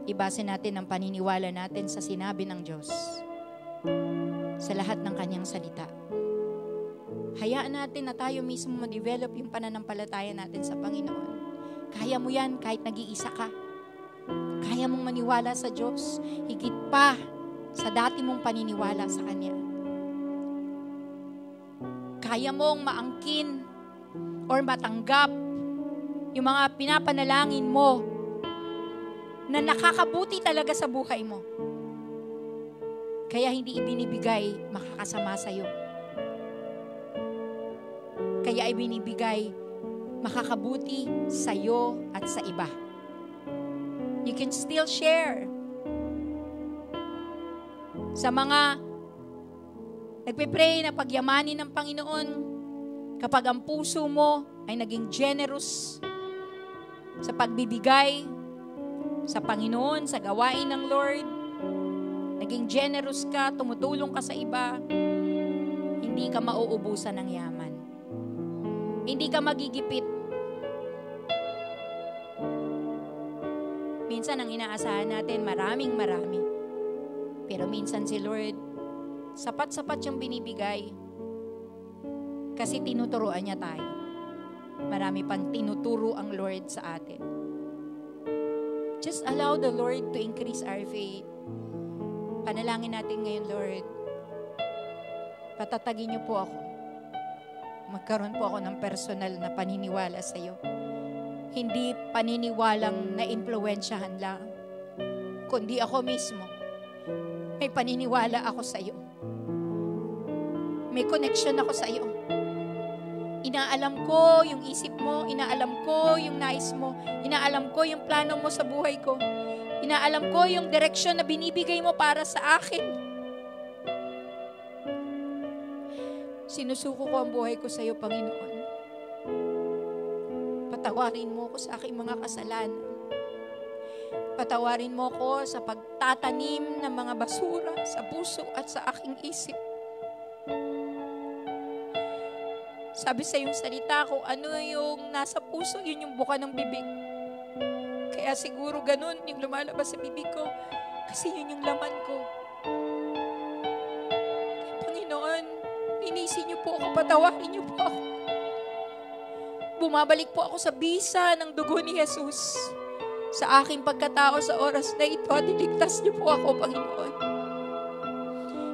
Ibase natin ang paniniwala natin sa sinabi ng Diyos. Sa lahat ng kanyang salita. Hayaan natin na tayo mismo ma-develop yung pananampalataya natin sa Panginoon. Kaya mo yan kahit nag-iisa ka. Kaya mong maniwala sa Diyos. Higit pa sa dati mong paniniwala sa Kanya. Kaya mong maangkin or matanggap yung mga pinapanalangin mo na nakakabuti talaga sa buhay mo. Kaya hindi ibinibigay makakasama sa'yo. Kaya ibinibigay makakabuti sa'yo at sa iba. You can still share. Sa mga nagpe-pray na pagyamanin ng Panginoon, kapag ang puso mo ay naging generous sa pagbibigay sa Panginoon, sa gawain ng Lord, naging generous ka, tumutulong ka sa iba, hindi ka mauubusan ng yaman. Hindi ka magigipit. Minsan ang inaasahan natin, maraming. Pero minsan si Lord, sapat-sapat yung binibigay kasi tinuturuan niya tayo. Marami pang tinuturo ang Lord sa atin. Just allow the Lord to increase our faith. Panalangin natin ngayon, Lord. Patatagin niyo po ako. Magkaroon po ako ng personal na paniniwala sa iyo. Hindi paniniwalang na-impluwensyahan lang, kundi ako mismo. May paniniwala ako sa iyo. May connection ako sa iyo. Inaalam ko yung isip mo, inaalam ko yung nais mo, inaalam ko yung plano mo sa buhay ko. Inaalam ko yung direksyon na binibigay mo para sa akin. Sinusuko ko ang buhay ko sa iyo, Panginoon. Patawarin mo ko sa aking mga kasalanan. Patawarin mo ko sa pagtatanim ng mga basura sa puso at sa aking isip. Sabi sa iyong salita, kung ano yung nasa puso, yun yung buka ng bibig. Kaya siguro ganun yung lumalabas sa bibig ko, kasi yun yung laman ko. Panginoon, linisin niyo po ako, patawarin niyo po ako. Bumabalik po ako sa bisa ng dugo ni Jesus. Sa aking pagkatao sa oras na ito, diligtas niyo po ako, Panginoon.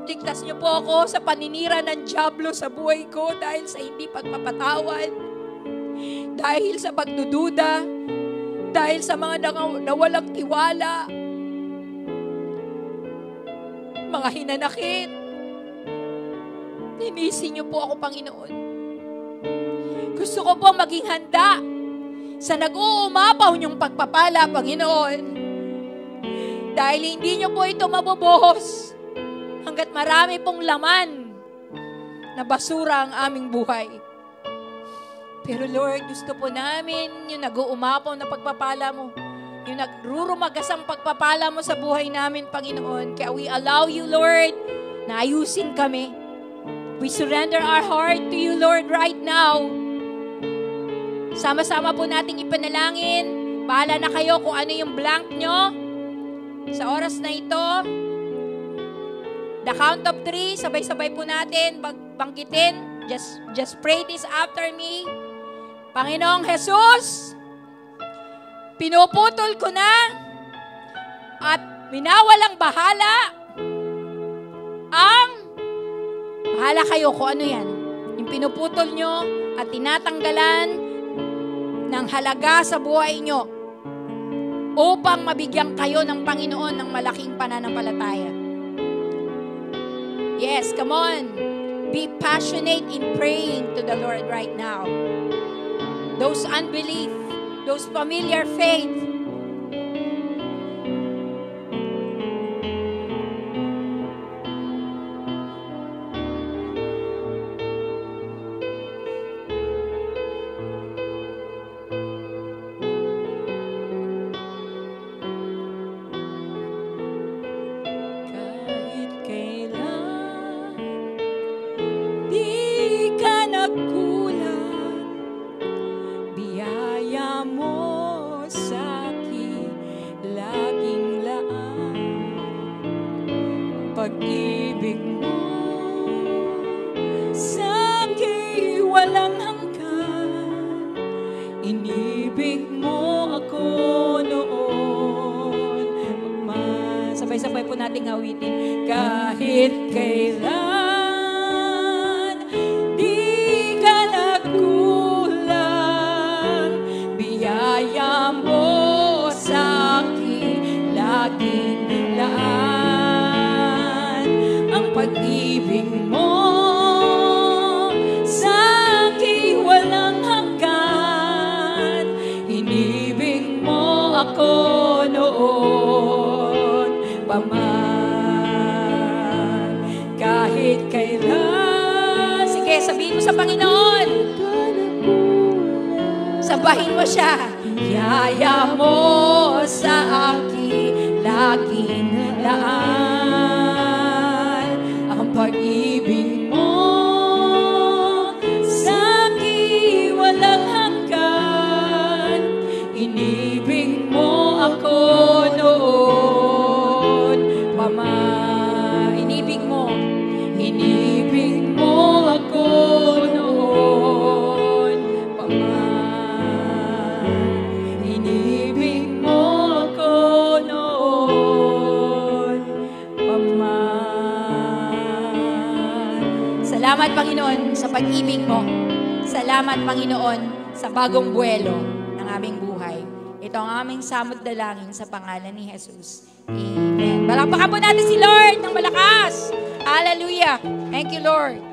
Ligtas niyo po ako sa paninira ng dyablo sa buhay ko dahil sa hindi pagpapatawad, dahil sa pagdududa, dahil sa mga nawalang tiwala, mga hinanakit. Linisin niyo po ako, Panginoon. Gusto ko po maging handa sa nag-uumapaw niyong pagpapala, Panginoon. Dahil hindi niyo po ito mabubuhos hanggat marami pong laman na basura ang aming buhay. Pero Lord, gusto po namin yung nag-uumapaw na pagpapala mo, yung nagrurumagasang pagpapala mo sa buhay namin, Panginoon. Kaya we allow you, Lord, na ayusin kami. We surrender our heart to you, Lord, right now. Sama-sama po nating ipanalangin. Bahala na kayo kung ano yung blank nyo sa oras na ito. The count of 3, sabay-sabay po natin banggitin. Just pray this after me. Panginoong Jesus, pinuputol ko na at minawalang bahala kayo kung ano yan. Yung yung pinuputol nyo at tinatanggalan ng halaga sa buhay nyo upang mabigyan kayo ng Panginoon ng malaking pananampalataya. Yes, come on. Be passionate in praying to the Lord right now. Those unbelief, those familiar faith, pag-ibig mo sa'kin walang hanggan. Inibig mo ako noon. Sabay-sabay po nating awitin. Kahit kailan di ka nagkulang, biyaya mo sa'kin laging laan. Pag-ibig mo sa'kin walang hanggan. Inibig mo ako noon pa man. Kahit kailan. Sige, sabihin mo sa Panginoon. Sabahin mo siya. Yaya mo sa akin laging laan. Pag-ibig mo sa'kin walang hanggan. Inibig mo ako noon pa man. Inibig mo ako noon pa man. Inibig mo ako noon pa man. Salamat, Panginoon, sa pag-ibig mo. Salamat, Panginoon, sa bagong buwelo ng aming buhay. Ito ang aming samot dalangin sa pangalan ni Jesus. Amen. Palakpakan po natin si Lord ng malakas. Hallelujah. Thank you, Lord.